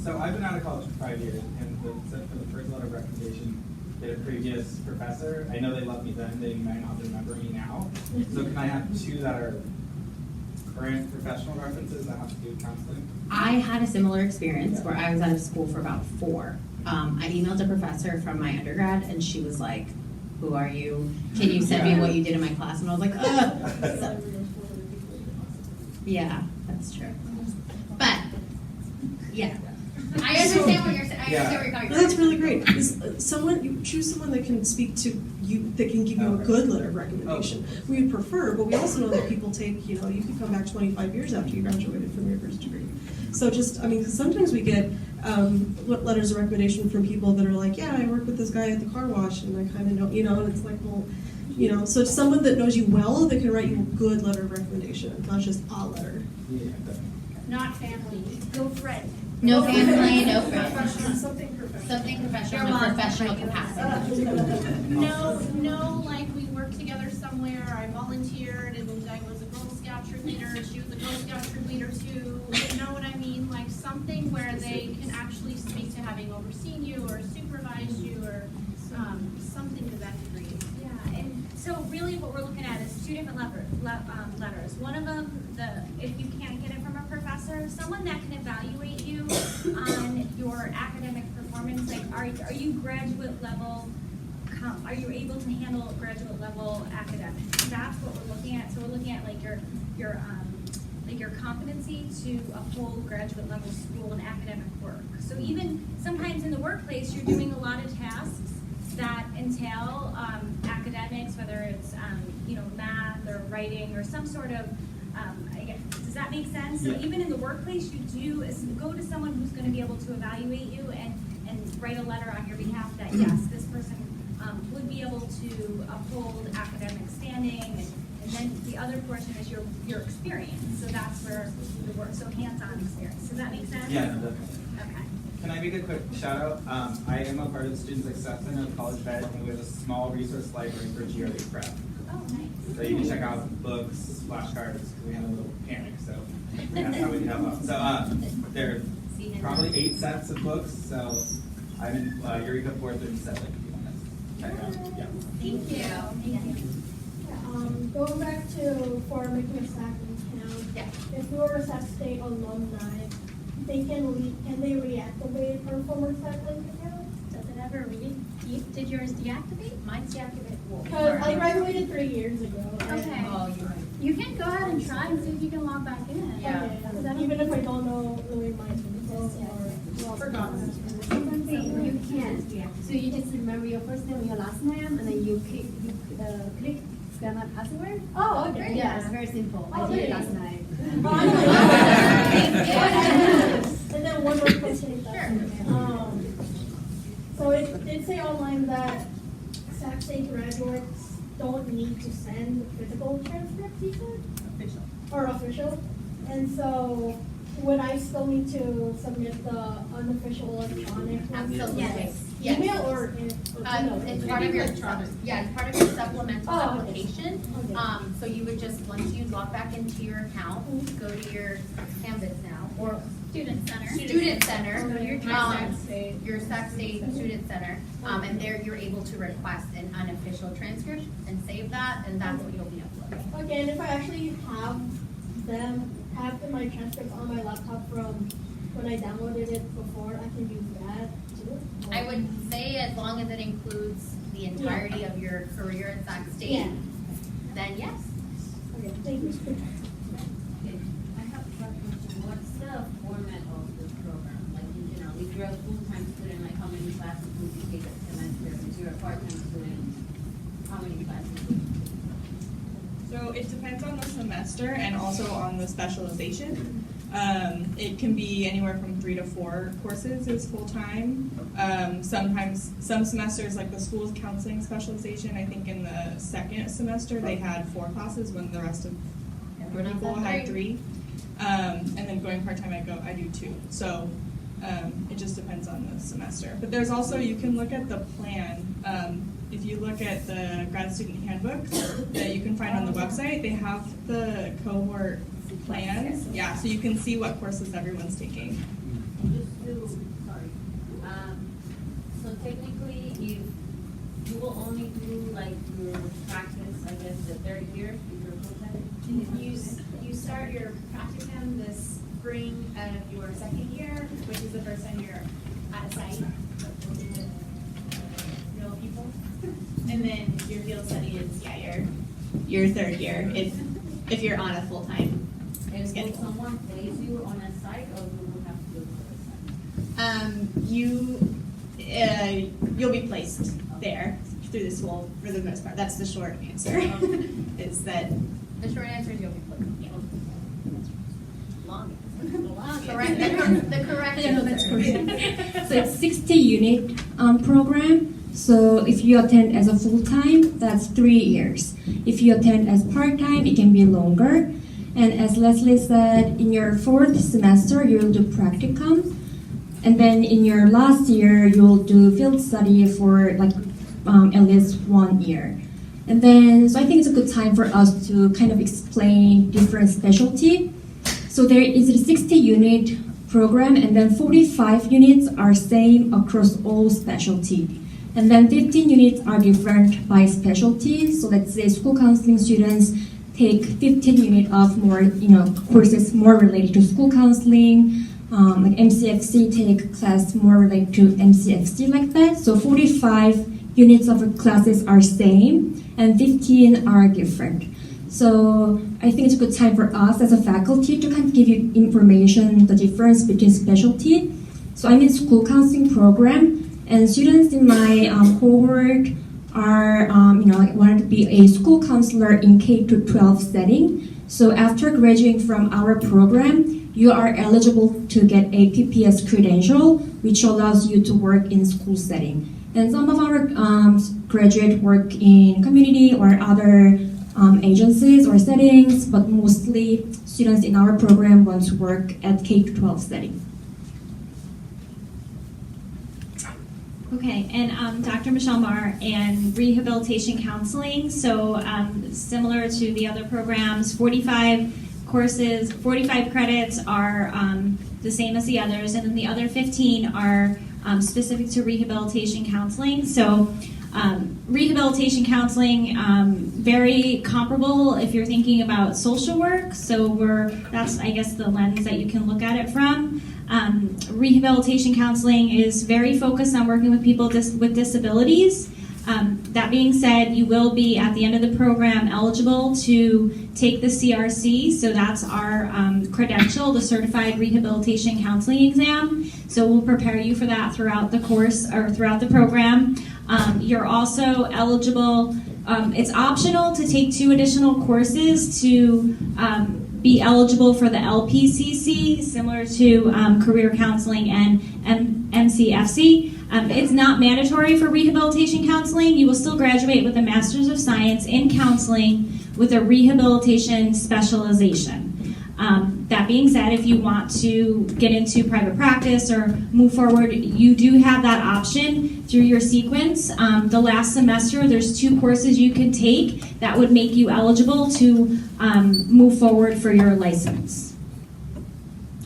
So I've been out of college for 5 years, and for the first letter of recommendation, did a previous professor. I know they loved me then, they might not remember me now. So can I have 2 that are current professional references that have to do with counseling? I had a similar experience where I was out of school for about 4. I emailed a professor from my undergrad, and she was like, "Who are you? Can you send me what you did in my class?" And I was like, "Ugh." Yeah, that's true. But, yeah. I understand what you're saying. I understand where you're coming from. That's really great. You choose someone that can speak to you, that can give you a good letter of recommendation. We would prefer, but we also know that people take, you can come back 25 years after you graduated from your first degree. So just, because sometimes we get letters of recommendation from people that are like, yeah, I work with this guy at the car wash, and I kind of know, and it's like, well, so it's someone that knows you well that can write you a good letter of recommendation, not just a letter. Yeah. Not family, no friend. No family, no friends. Something professional. Something professional in a professional capacity. No, like we worked together somewhere, I volunteered, and I was a Girl Scout troop leader, she was a Girl Scout troop leader too. You know what I mean? Like something where they can actually speak to having overseen you or supervised you or something to that degree. Yeah, and so really what we're looking at is 2 different letters. One of them, if you can't get it from a professor, someone that can evaluate you on your academic performance. Like, are you graduate level? Are you able to handle graduate level academics? That's what we're looking at. So we're looking at like your competency to uphold graduate level school and academic work. So even sometimes in the workplace, you're doing a lot of tasks that entail academics, whether it's math or writing or some sort of does that make sense? So even in the workplace, you do go to someone who's going to be able to evaluate you and write a letter on your behalf that yes, this person would be able to uphold academic standing, and then the other portion is your experience. So that's where the work, so hands-on experience. Does that make sense? Yeah, no, definitely. Okay. Can I make a quick shout out? I am a part of the Student Success Center of College Vet, and we have a small resource library for GRE prep. Oh, nice. So you can check out books, flashcards, because we had a little panic, so that's how we can help out. So there are probably 8 sets of books, so I'm in Eureka 437, if you want to check it out. Yeah. Thank you. Going back to for making a SAC account, if you're a Sac State alumni, they can they reactivate our former SAC link account? Does it ever did yours deactivate? Mine's deactivated. Because I graduated 3 years ago. Okay. You can go ahead and try and see if you can log back in. Yeah. Even if I don't know really my info or forgotten. You can. So you just remember your first name and your last name, and then you click scan my password. Oh, okay. Yeah, it's very simple. I did it last night. And then one more question. So it did say online that Sac State graduates don't need to send physical transcripts, you said? Official. Or official. And so would I still need to submit the unofficial electronic? Absolutely. Yes. Email or it's part of your it's part of your supplemental application. Okay. So you would just once you log back into your account, go to your Canvas now or Student Center. Student Center. Go to your Sac State Student Center, and there you're able to request an unofficial transcript and save that, and that's what you'll be uploading. Okay, and if I actually have my transcripts on my laptop from when I downloaded it before, I can use that too? I would say as long as it includes the entirety of your career at Sac State, then yes. Okay, thank you. I have a question. What's the format of this program? Like in general, if you're a full-time student, like how many classes would you take a semester? If you're a part-time student, how many classes would you take? So it depends on the semester and also on the specialization. It can be anywhere from 3 to 4 courses is full-time. Sometimes, some semesters, like the school's counseling specialization, I think in the second semester they had 4 classes when the rest of people had 3. And then going part-time, I do 2. So it just depends on the semester. But there's also, you can look at the plan. If you look at the grad student handbook that you can find on the website, they have the cohort plans. Yeah, so you can see what courses everyone's taking. So technically, if you will only do like your practice, I guess, the 3rd year, if you're full-time? You start your practicum this spring of your 2nd year, which is the first time you're at a site with real people. And then your field study is your 3rd year if you're on a full-time schedule. Will someone place you on a site, or you will have to go to a site? You'll be placed there through the school for the most part. That's the short answer. Is that the short answer is you'll be placed. Yeah. Long. Correct. The correct answer. So it's 60-unit program. So if you attend as a full-time, that's 3 years. If you attend as part-time, it can be longer. And as Leslie said, in your 4th semester, you'll do practicum. And then in your last year, you'll do field study for like at least 1 year. And then, so I think it's a good time for us to kind of explain different specialty. So there is a 60-unit program, and then 45 units are same across all specialty. And then 15 units are different by specialty. So let's say school counseling students take 15 units of more, courses more related to school counseling. Like MCFC take class more related to MCFC like that. So 45 units of classes are same, and 15 are different. So I think it's a good time for us as a faculty to kind of give you information, the difference between specialty. So I'm in school counseling program, and students in my cohort are, wanted to be a school counselor in K-12 setting. So after graduating from our program, you are eligible to get a PPS credential, which allows you to work in school setting. And some of our graduates work in community or other agencies or settings, but mostly students in our program want to work at K-12 setting. Okay, and Dr. Michelle Marr and Rehabilitation Counseling. So similar to the other programs, 45 courses, 45 credits are the same as the others, and then the other 15 are specific to rehabilitation counseling. So rehabilitation counseling, very comparable if you're thinking about social work. So that's, I guess, the lens that you can look at it from. Rehabilitation counseling is very focused on working with people with disabilities. That being said, you will be, at the end of the program, eligible to take the CRC. So that's our credential, the Certified Rehabilitation Counseling Exam. So we'll prepare you for that throughout the course or throughout the program. You're also eligible, it's optional to take 2 additional courses to be eligible for the LPCC, similar to career counseling and MCFC. It's not mandatory for rehabilitation counseling. You will still graduate with a Master's of Science in Counseling with a rehabilitation specialization. That being said, if you want to get into private practice or move forward, you do have that option through your sequence. The last semester, there's 2 courses you can take that would make you eligible to move forward for your license.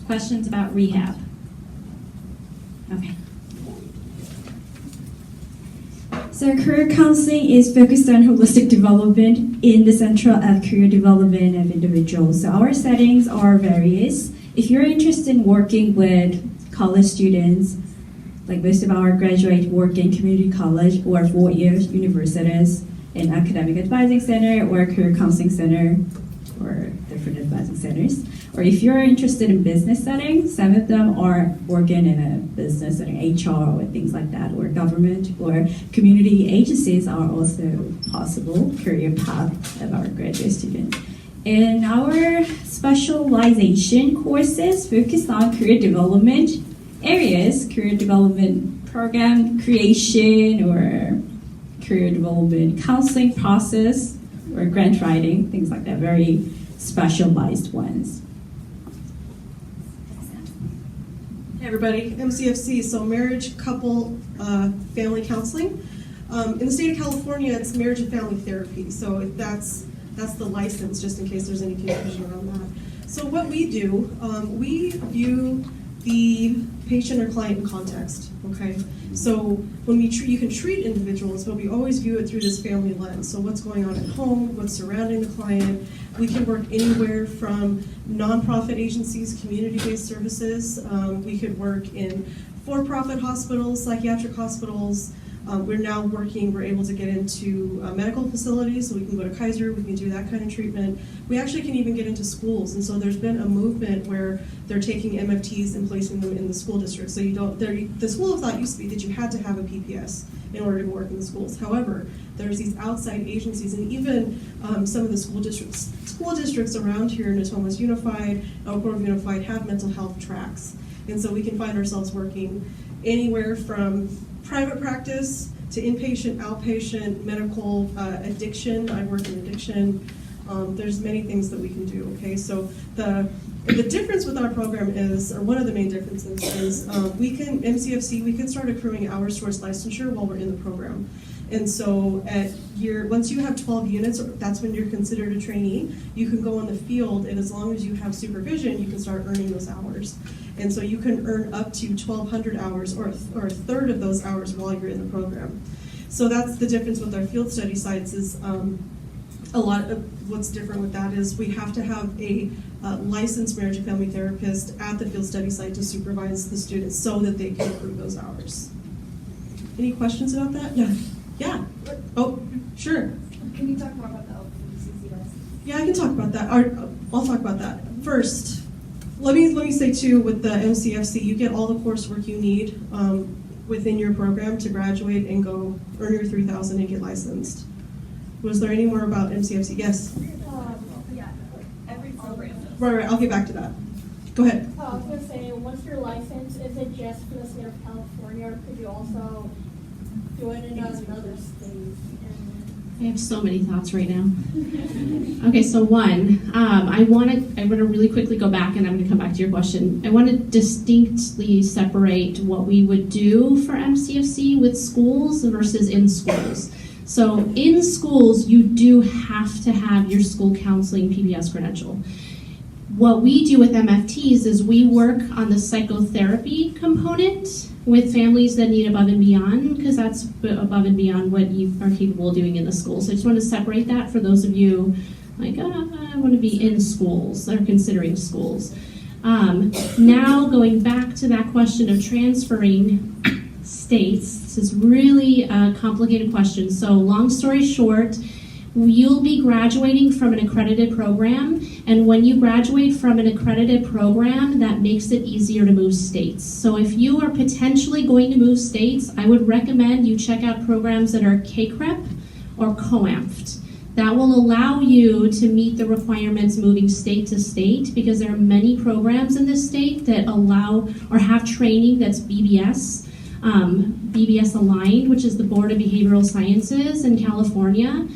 Questions about rehab? Okay. So career counseling is focused on holistic development in the central of career development of individuals. So our settings are various. If you're interested in working with college students, like most of our graduates work in community college or 4-year universities in academic advising center or career counseling center or different advising centers. Or if you're interested in business settings, some of them are working in a business setting, HR or things like that, or government or community agencies are also possible career path of our graduate students. And our specialization courses focus on career development areas, career development program creation or career development counseling process or grant writing, things like that, very specialized ones. Hey everybody, MCFC, so marriage, couple, family counseling. In the state of California, it's marriage and family therapy, so that's the license, just in case there's any confusion around that. So what we do, we view the patient or client in context, okay? So when we treat, you can treat individuals, but we always view it through this family lens. So what's going on at home, what's surrounding the client. We can work anywhere from nonprofit agencies, community-based services. We could work in for-profit hospitals, psychiatric hospitals. We're able to get into medical facilities, so we can go to Kaiser, we can do that kind of treatment. We actually can even get into schools, and so there's been a movement where they're taking MFTs and placing them in the school district. So the school of thought used to be that you had to have a PPS in order to work in the schools. However, there's these outside agencies, and even some of the school districts around here, Natomas Unified, Elk Grove Unified, have mental health tracks. And so we can find ourselves working anywhere from private practice to inpatient, outpatient, medical, addiction. I work in addiction. There's many things that we can do, okay? So the difference with our program is, or one of the main differences is, MCFC, we can start accruing hours towards licensure while we're in the program. And so once you have 12 units, that's when you're considered a trainee. You can go on the field, and as long as you have supervision, you can start earning those hours. And so you can earn up to 1,200 hours or a third of those hours while you're in the program. So that's the difference with our field study sites is a lot of what's different with that is we have to have a licensed marriage and family therapist at the field study site to supervise the students so that they can accrue those hours. Any questions about that? Yeah. Yeah. Oh, sure. Can you talk more about the LPCC license? Yeah, I can talk about that. I'll talk about that. First, let me say too, with the MCFC, you get all the coursework you need within your program to graduate and go earn your 3,000 and get licensed. Was there any more about MCFC? Yes? Yeah, every program. Right, I'll get back to that. Go ahead. I was going to say, once you're licensed, is it just for the state of California, or could you also do it in another state? I have so many thoughts right now. Okay, so one, I want to really quickly go back, and I'm going to come back to your question. I want to distinctly separate what we would do for MCFC with schools versus in schools. So in schools, you do have to have your school counseling PPS credential. What we do with MFTs is we work on the psychotherapy component with families that need above and beyond, because that's above and beyond what you are capable of doing in the school. So I just want to separate that for those of you like, I want to be in schools, that are considering schools. Now going back to that question of transferring states, this is really a complicated question. So long story short, you'll be graduating from an accredited program, and when you graduate from an accredited program, that makes it easier to move states. So if you are potentially going to move states, I would recommend you check out programs that are CACREP or COAMFT. That will allow you to meet the requirements moving state to state, because there are many programs in this state that allow or have training that's BBS, BBS aligned, which is the Board of Behavioral Sciences in California.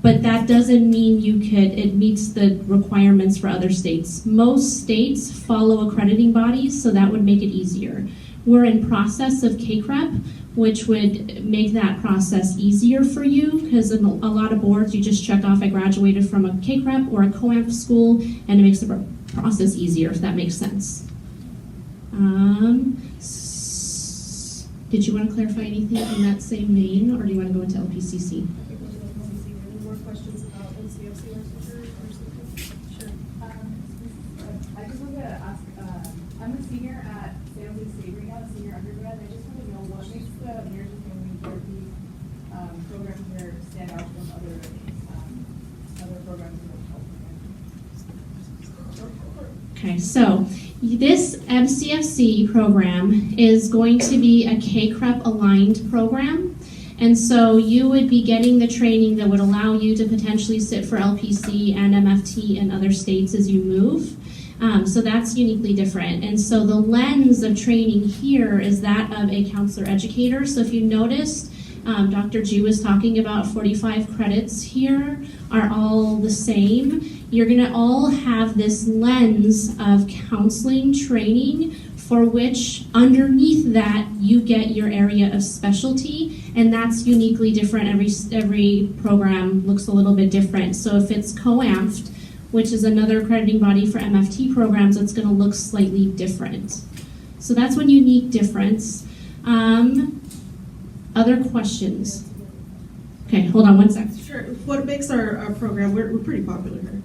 But that doesn't mean it meets the requirements for other states. Most states follow accrediting bodies, so that would make it easier. We're in process of CACREP, which would make that process easier for you, because in a lot of boards you just check off I graduated from a CACREP or a COAMF school, and it makes the process easier, if that makes sense. Did you want to clarify anything in that same vein, or do you want to go into LPCC? Any more questions about NCFC licensure or something? Sure. I just wanted to ask, I'm a senior at Sacramento State right now, a senior undergrad. I just want to know what makes the marriage and family therapy program here stand out from other programs in the health program. Okay, so this MCFC program is going to be a CACREP aligned program. And so you would be getting the training that would allow you to potentially sit for LPC and MFT in other states as you move. So that's uniquely different. And so the lens of training here is that of a counselor educator. So if you noticed, Dr. G was talking about 45 credits here are all the same. You're gonna all have this lens of counseling training, for which underneath that you get your area of specialty, and that's uniquely different. Every program looks a little bit different. So if it's COAMFT, which is another accrediting body for MFT programs, it's going to look slightly different. So that's one unique difference. Other questions? Okay, hold on one sec. Sure. What makes our program, we're pretty popular here.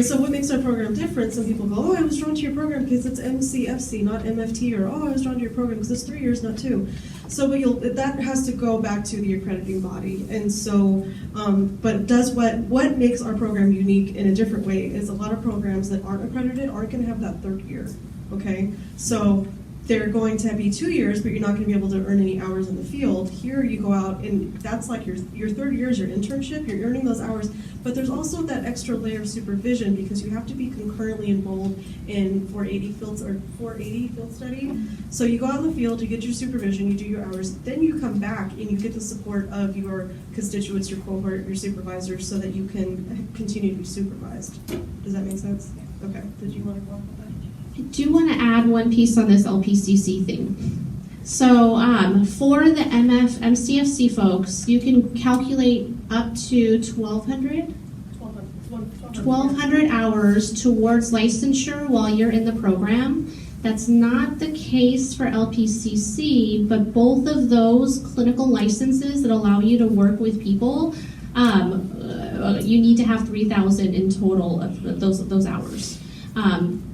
So what makes our program different? Some people go, oh, I was drawn to your program because it's MCFC, not MFT, or oh, I was drawn to your program because it's 3 years, not 2. So that has to go back to the accrediting body. And so, but does what makes our program unique in a different way is a lot of programs that aren't accredited aren't going to have that 3rd year, okay? So they're going to be 2 years, but you're not going to be able to earn any hours in the field. Here you go out, and that's like your 3rd year is your internship. You're earning those hours, but there's also that extra layer of supervision because you have to be concurrently enrolled in 480 field study. So you go out in the field, you get your supervision, you do your hours, then you come back and you get the support of your constituents, your cohort, your supervisors, so that you can continue to be supervised. Does that make sense? Okay. Did you want to go on with that? I do want to add one piece on this LPCC thing. So for the MCFC folks, you can calculate up to 1,200 hours towards licensure while you're in the program. That's not the case for LPCC, but both of those clinical licenses that allow you to work with people, you need to have 3,000 in total of those hours.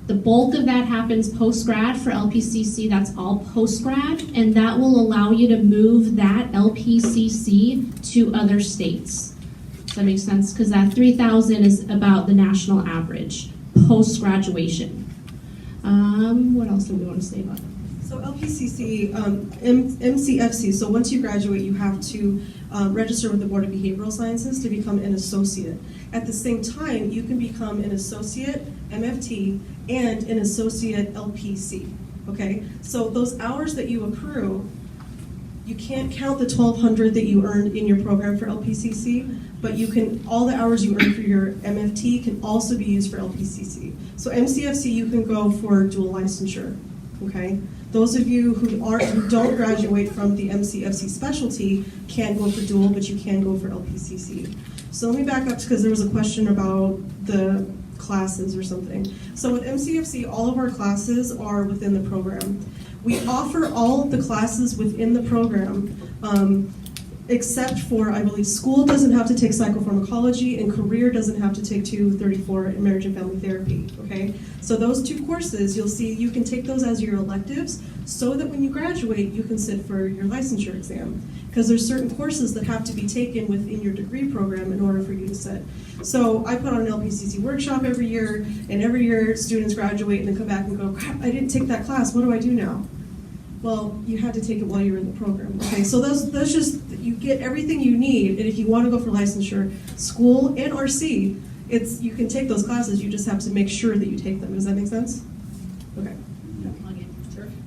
The bulk of that happens post-grad. For LPCC, that's all post-grad, and that will allow you to move that LPCC to other states. Does that make sense? Because that 3,000 is about the national average post-graduation. What else do we want to say about it? So LPCC, MCFC, so once you graduate, you have to register with the Board of Behavioral Sciences to become an associate. At the same time, you can become an associate MFT and an associate LPC, okay? So those hours that you accrue, you can't count the 1,200 that you earned in your program for LPCC, but you can, all the hours you earn for your MFT can also be used for LPCC. So MCFC, you can go for dual licensure, okay? Those of you who don't graduate from the MCFC specialty can't go for dual, but you can go for LPCC. So let me back up because there was a question about the classes or something. So with MCFC, all of our classes are within the program. We offer all of the classes within the program, except for, I believe, school doesn't have to take psychopharmacology and career doesn't have to take 234 in marriage and family therapy, okay? So those 2 courses, you'll see you can take those as your electives so that when you graduate, you can sit for your licensure exam. Because there's certain courses that have to be taken within your degree program in order for you to sit. So I put on an LPCC workshop every year, and every year students graduate and then come back and go, crap, I didn't take that class, what do I do now? Well, you had to take it while you were in the program, okay? So those just, you get everything you need, and if you want to go for licensure, school and RC, you can take those classes, you just have to make sure that you take them. Does that make sense? Okay.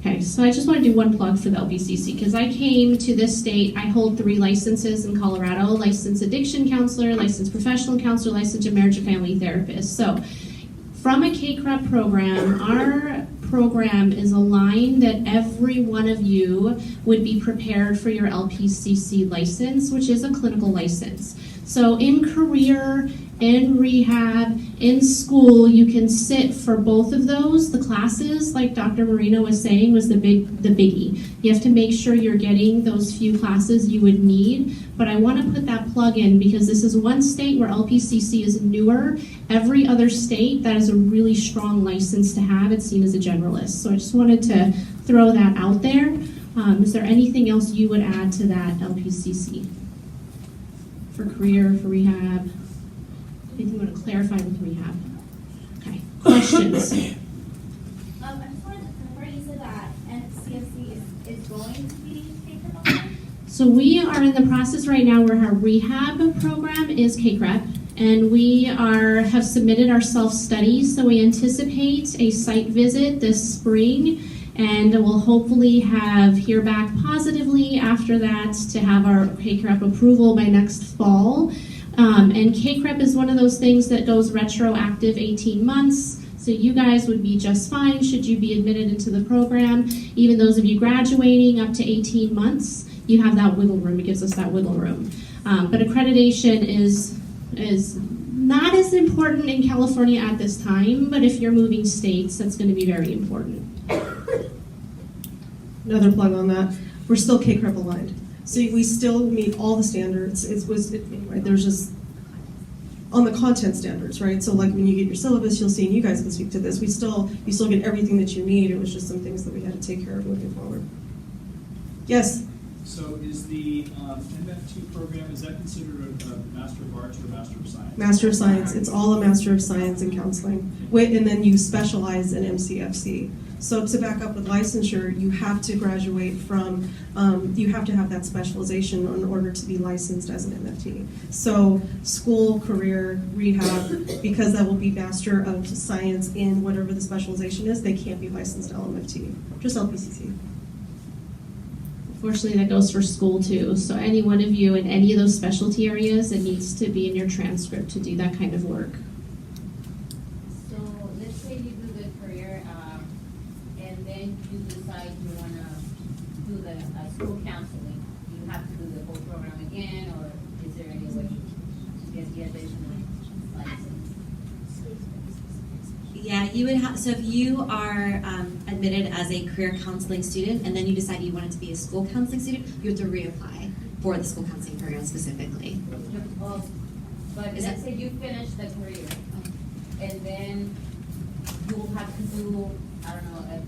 Okay, so I just want to do one plug for the LPCC because I came to this state. I hold 3 licenses in Colorado: licensed addiction counselor, licensed professional counselor, licensed marriage and family therapist. So, from a KCREP program, our program is aligned that every one of you would be prepared for your LPCC license, which is a clinical license. So, in career, in rehab, in school, you can sit for both of those. The classes, like Dr. Marino was saying, was the biggie. You have to make sure you're getting those few classes you would need. But I want to put that plug in because this is one state where LPCC is newer. Every other state, that is a really strong license to have. It's seen as a generalist. So I just wanted to throw that out there. Is there anything else you would add to that LPCC? For career, for rehab? Anything you want to clarify with rehab? Okay, questions? I just wanted to confirm, you said that NCFC is going to be taken over? So we are in the process right now where our rehab program is KCREP, and we have submitted our self-study, so we anticipate a site visit this spring, and we'll hopefully hear back positively after that to have our KCREP approval by next fall. And KCREP is one of those things that goes retroactive 18 months. So you guys would be just fine should you be admitted into the program. Even those of you graduating up to 18 months, you have that wiggle room. It gives us that wiggle room. But accreditation is not as important in California at this time, but if you're moving states, that's going to be very important. Another plug on that, we're still KCREP aligned. So we still meet all the standards. Right, there's just on the content standards, right? So like when you get your syllabus, you'll see, and you guys can speak to this. You still get everything that you need. It was just some things that we had to take care of moving forward. Yes. So is the MFT program, is that considered a Master of Arts or a Master of Science? Master of Science. It's all a Master of Science in counseling. And then you specialize in MCFC. So to back up with licensure, you have to graduate from, you have to have that specialization in order to be licensed as an MFT. So school, career, rehab, because that will be Master of Science in whatever the specialization is, they can't be licensed LMFT, just LPCC. Unfortunately, that goes for school too. So any one of you in any of those specialty areas, it needs to be in your transcript to do that kind of work. So let's say you do the career, and then you decide you want to do the school counseling. You have to do the whole program again, or is there any way to get the additional license? Yeah, you would have, so if you are admitted as a career counseling student and then you decide you wanted to be a school counseling student, you have to reapply for the school counseling program specifically. But let's say you finish the career, and then you will have to do, I don't know,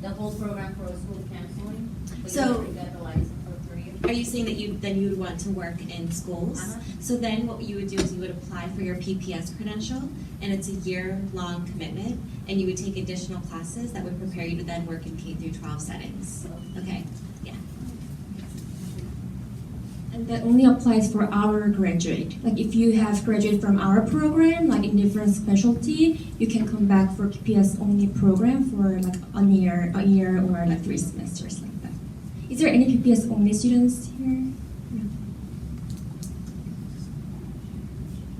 the whole program for school counseling? So, you get the license for career? Are you saying that you would want to work in schools? Uh-huh. So then what you would do is you would apply for your PPS credential, and it's a year-long commitment, and you would take additional classes that would prepare you to then work in K through 12 settings. Okay, yeah. And that only applies for our graduate. Like if you have graduated from our program, like in different specialty, you can come back for PPS only program for like a year or like 3 semesters like that. Is there any PPS only students here?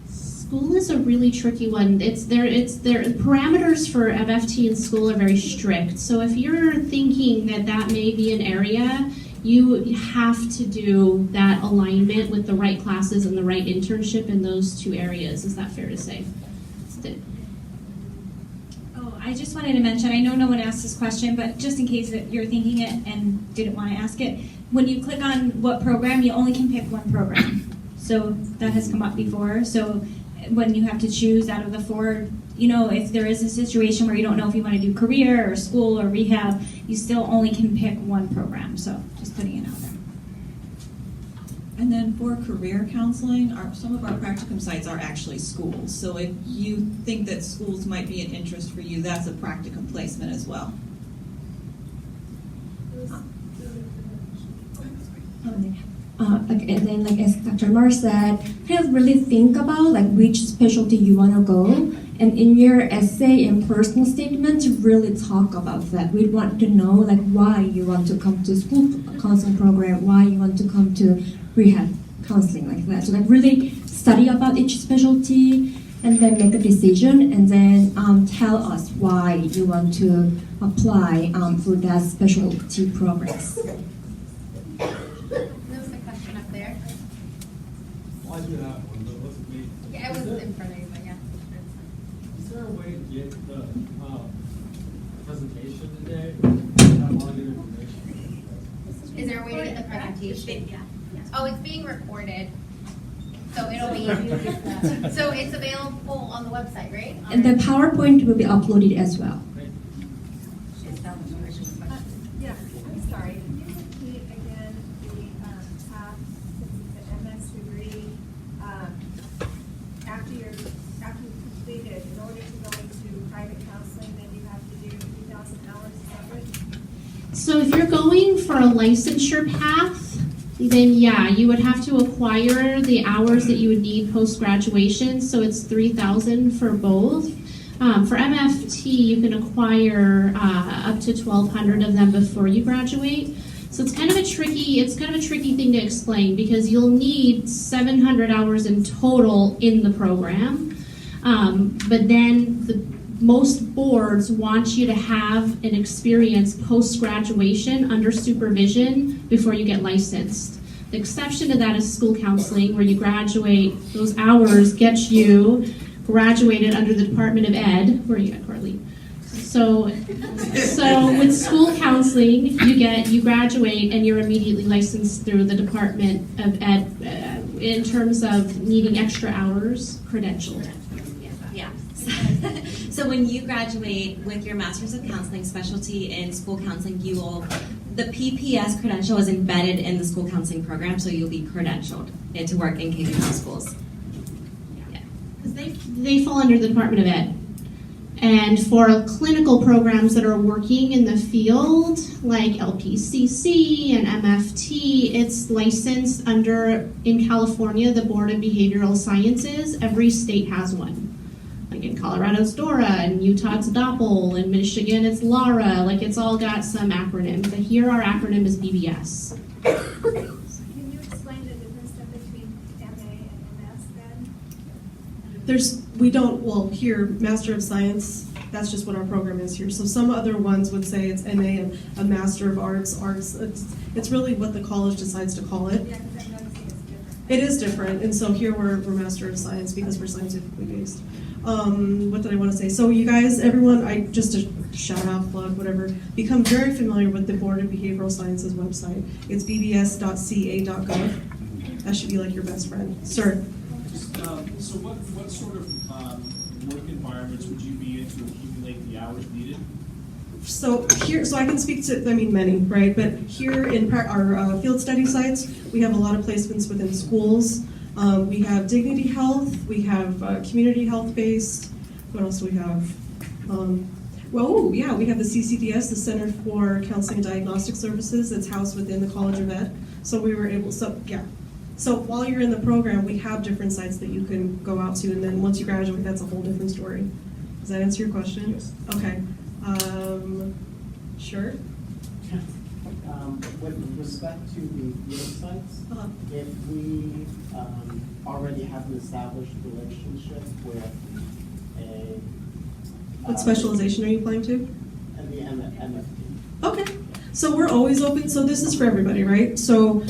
School is a really tricky one. It's their parameters for MFT in school are very strict. So if you're thinking that may be an area, you have to do that alignment with the right classes and the right internship in those 2 areas. Is that fair to say? I just wanted to mention, I know no one asked this question, but just in case that you're thinking it and didn't want to ask it, when you click on what program, you only can pick one program. So that has come up before. So when you have to choose out of the four, if there is a situation where you don't know if you want to do career or school or rehab, you still only can pick one program. So just putting it out there. And then for career counseling, some of our practicum sites are actually schools. So if you think that schools might be an interest for you, that's a practicum placement as well. And then, like as Dr. Mar said, kind of really think about like which specialty you want to go, and in your essay and personal statement, really talk about that. We want to know like why you want to come to school counseling program, why you want to come to rehab counseling, like that. So like really study about each specialty, and then make a decision, and then tell us why you want to apply for that specialty programs. I do have one, but it wasn't me. Yeah, it was in front of you, but yeah. Is there a way to get the presentation today? Have all your information? Is there a way to get the presentation? Yeah. Oh, it's being recorded, so it'll be, so it's available on the website, right? And the PowerPoint will be uploaded as well. Yeah, I'm sorry. Can you repeat again the path to the MS degree after you've completed? In order to go into private counseling, then you have to do 2,000 hours separate? So if you're going for a licensure path, then yeah, you would have to acquire the hours that you would need post-graduation, so it's 3,000 for both. For MFT, you can acquire up to 1,200 of them before you graduate. So it's kind of a tricky thing to explain because you'll need 700 hours in total in the program. But then most boards want you to have an experience post-graduation under supervision before you get licensed. The exception to that is school counseling, where you graduate, those hours get you graduated under the Department of Ed. Where are you at, Carly? So with school counseling, you graduate and you're immediately licensed through the Department of Ed in terms of needing extra hours credentialed. Yeah. So when you graduate with your Master's of Counseling specialty in school counseling, the PPS credential is embedded in the school counseling program, so you'll be credentialed to work in K-12 schools. Yeah. Because they fall under the Department of Ed. And for clinical programs that are working in the field, like LPCC and MFT, it's licensed under, in California, the Board of Behavioral Sciences. Every state has one. Like in Colorado, it's DORA, and Utah, it's DOPL, in Michigan, it's LARA. Like it's all got some acronyms. But here, our acronym is BBS. Can you explain the difference between MA and MS then? Here, Master of Science, that's just what our program is here. So some other ones would say it's MA and a Master of Arts. It's really what the college decides to call it. Yeah, because I'm noticing it's different. It is different, and so here we're Master of Science because we're scientifically based. What did I want to say? So you guys, everyone, just a shout out, plug, whatever, become very familiar with the Board of Behavioral Sciences website. It's bbs.ca.gov. That should be like your best friend. Sir? So what sort of work environments would you be in to accumulate the hours needed? So I can speak to, many, right? But here in our field study sites, we have a lot of placements within schools. We have Dignity Health, we have community health based. What else do we have? We have the CCDS, the Center for Counseling and Diagnostic Services, that's housed within the College of Ed. So we were able, So while you're in the program, we have different sites that you can go out to, and then once you graduate, that's a whole different story. Does that answer your question? Yes. Okay. Sure. With respect to the field sites, if we already have an established relationship with What specialization are you applying to? The MFT. Okay. So we're always open, so this is for everybody, right? So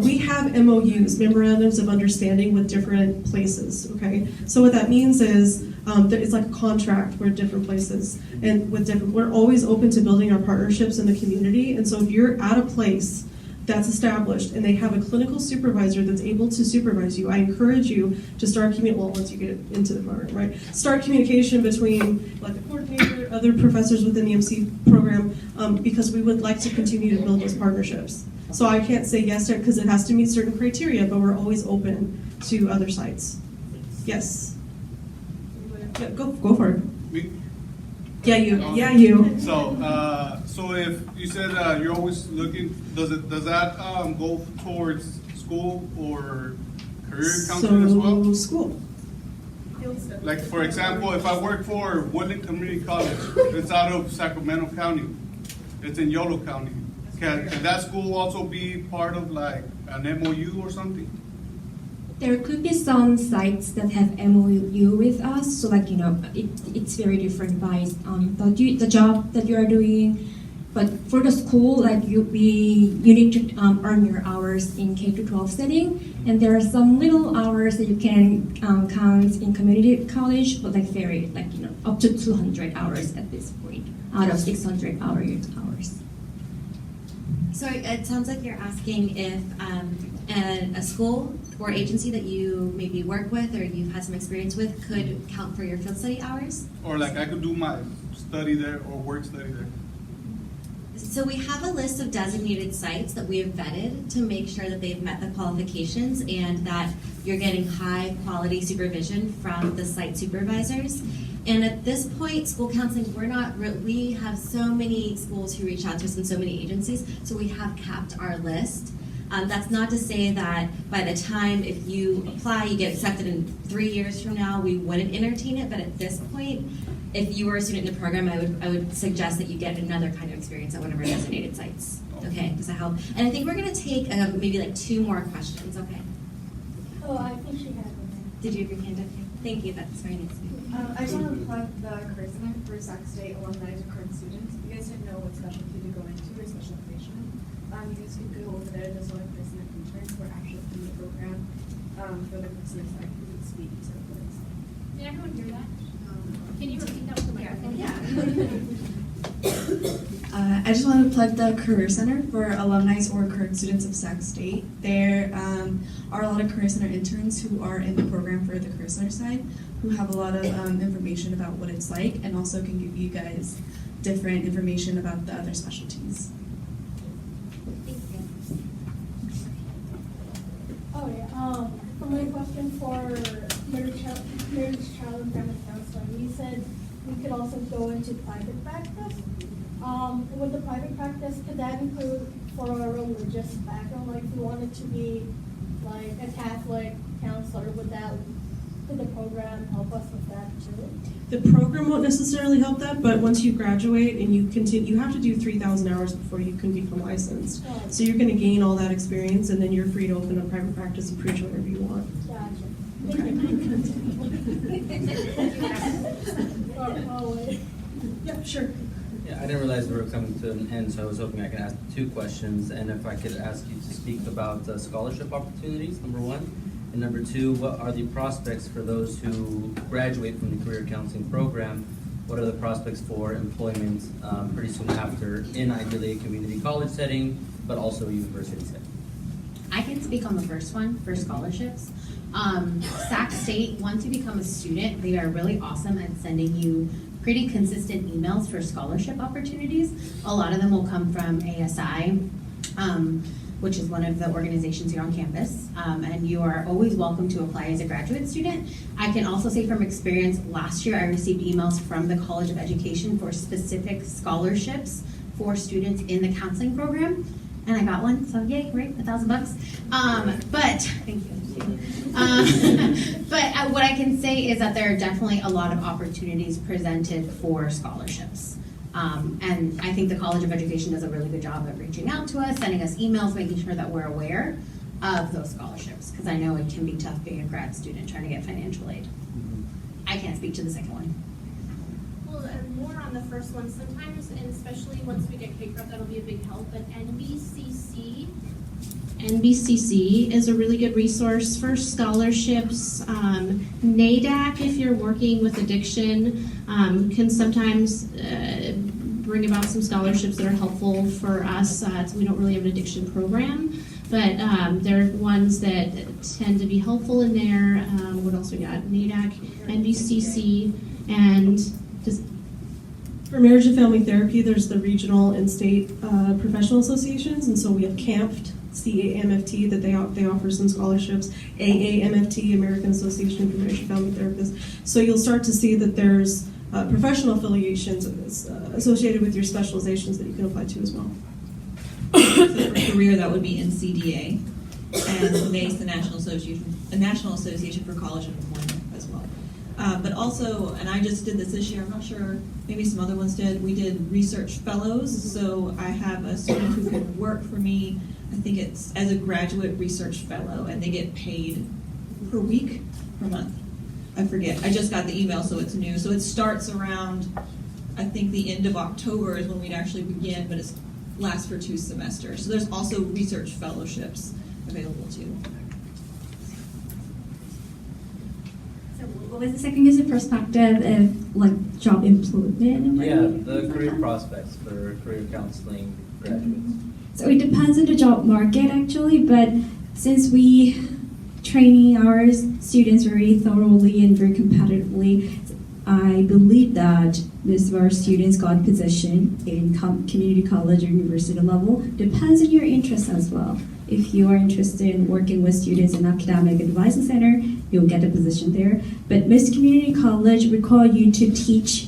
we have MOUs, memorandums of understanding with different places, okay? So what that means is that it's like a contract with different places and we're always open to building our partnerships in the community. And so if you're at a place that's established and they have a clinical supervisor that's able to supervise you, I encourage you to start once you get into the program, right? Start communication between like the coordinator, other professors within the MC program, because we would like to continue to build those partnerships. So I can't say yes to it because it has to meet certain criteria, but we're always open to other sites. Yes. Yeah, go for it. Me? Yeah, you. So if you said you're always looking, does that go towards school or career counseling as well? School. Like for example, if I work for Woodland Community College, it's out of Sacramento County, it's in Yolo County. Can that school also be part of like an MOU or something? There could be some sites that have MOU with us, so like, it's very different by the job that you are doing. But for the school, like you need to earn your hours in K-12 setting, and there are some little hours that you can count in community college, but like up to 200 hours at this point out of 600 hours. So it sounds like you're asking if a school or agency that you maybe work with or you've had some experience with could count for your field study hours? Or like I could do my study there or work study there? So we have a list of designated sites that we have vetted to make sure that they've met the qualifications and that you're getting high quality supervision from the site supervisors. And at this point, school counseling, we have so many schools who reach out to us and so many agencies, so we have capped our list. That's not to say that by the time if you apply, you get accepted in 3 years from now, we wouldn't entertain it, but at this point, if you were a student in the program, I would suggest that you get another kind of experience at one of our designated sites. Okay, does that help? And I think we're gonna take maybe like 2 more questions, okay? Oh, I think she had one. Did you have your hand up? Thank you, that's very nice of you. I just want to plug the Career Center for Sac State alumni and current students. If you guys didn't know what specialty to go into or specialization, you guys could go over there. There's a lot of Career Center interns who are actually in the program for the Career Center side who can speak to this. Did everyone hear that? Can you repeat that with the microphone? Yeah. I just want to plug the Career Center for alumni or current students of Sac State. There are a lot of Career Center interns who are in the program for the Career Center side, who have a lot of information about what it's like and also can give you guys different information about the other specialties. Oh yeah. For my question for marriage, child, and family counseling, you said we could also go into private practice. With the private practice, could that include for a religious background? Like, if you wanted to be like a Catholic counselor, would the program help us with that too? The program won't necessarily help that, but once you graduate and you continue, you have to do 3,000 hours before you can become licensed. Gotcha. So you're going to gain all that experience, and then you're free to open a private practice and preach whatever you want. Gotcha. Yeah, sure. Yeah, I didn't realize we were coming to an end, so I was hoping I could ask 2 questions, and if I could ask you to speak about scholarship opportunities, number 1. And number 2, what are the prospects for those who graduate from the career counseling program? What are the prospects for employment pretty soon after in ideally a community college setting, but also a university setting? I can speak on the first one, for scholarships. Sac State, once you become a student, they are really awesome at sending you pretty consistent emails for scholarship opportunities. A lot of them will come from ASI, which is one of the organizations here on campus, and you are always welcome to apply as a graduate student. I can also say from experience, last year I received emails from the College of Education for specific scholarships for students in the counseling program, and I got one, so yay, right, $1,000. But, thank you. But what I can say is that there are definitely a lot of opportunities presented for scholarships. And I think the College of Education does a really good job of reaching out to us, sending us emails, making sure that we're aware of those scholarships, because I know it can be tough being a grad student trying to get financial aid. I can't speak to the second one. Well, more on the first one sometimes, and especially once we get K-12, that'll be a big help, but NBCC. NBCC is a really good resource for scholarships. NADAC, if you're working with addiction, can sometimes bring about some scholarships that are helpful for us. We don't really have an addiction program, but there are ones that tend to be helpful in there. What else we got? NADAC, NBCC, and just For marriage and family therapy, there's the regional and state professional associations, and so we have CAMFT, CAMFT, that they offer some scholarships, AAMFT, American Association for Marriage and Family Therapists. So you'll start to see that there's professional affiliations associated with your specializations that you can apply to as well. So for career, that would be NCDA, and NACE, the National Association for College and Employment as well. But also, and I just did this year, I'm not sure, maybe some other ones did, we did research fellows. So I have a student who could work for me, I think it's as a graduate research fellow, and they get paid per week, per month. I forget, I just got the email, so it's new. So it starts around, I think the end of October is when we'd actually begin, but it lasts for 2 semesters. So there's also research fellowships available too. So what was the second user perspective of like job employment? Yeah, the career prospects for career counseling graduates. So it depends on the job market actually, but since we training our students very thoroughly and very competitively, I believe that most of our students got position in community college or university level. Depends on your interest as well. If you are interested in working with students in academic advising center, you'll get a position there. But most community college require you to teach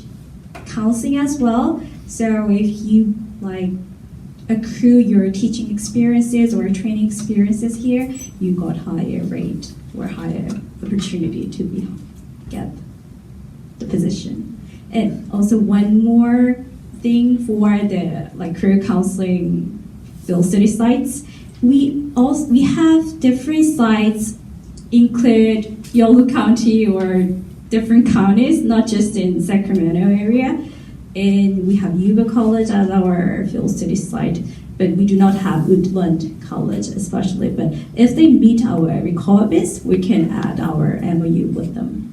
counseling as well. So if you like accrue your teaching experiences or training experiences here, you got higher rate or higher opportunity to get the position. And also one more thing for the like career counseling field study sites, we have different sites include Yolo County or different counties, not just in Sacramento area. And we have Yuba College as our field study site, but we do not have Woodland College especially. But if they meet our requirements, we can add our MOU with them.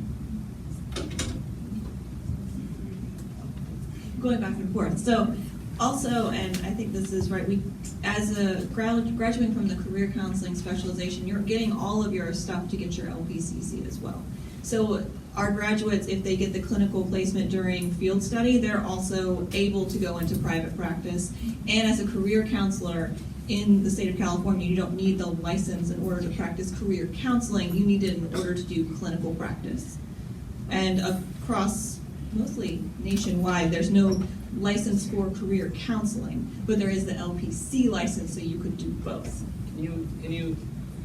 Going back and forth. So also, and I think this is right, we as a graduating from the career counseling specialization, you're getting all of your stuff to get your LPCC as well. So our graduates, if they get the clinical placement during field study, they're also able to go into private practice. And as a career counselor in the state of California, you don't need the license in order to practice career counseling. You need it in order to do clinical practice. And across mostly nationwide, there's no license for career counseling, but there is the LPC license, so you could do both. Can you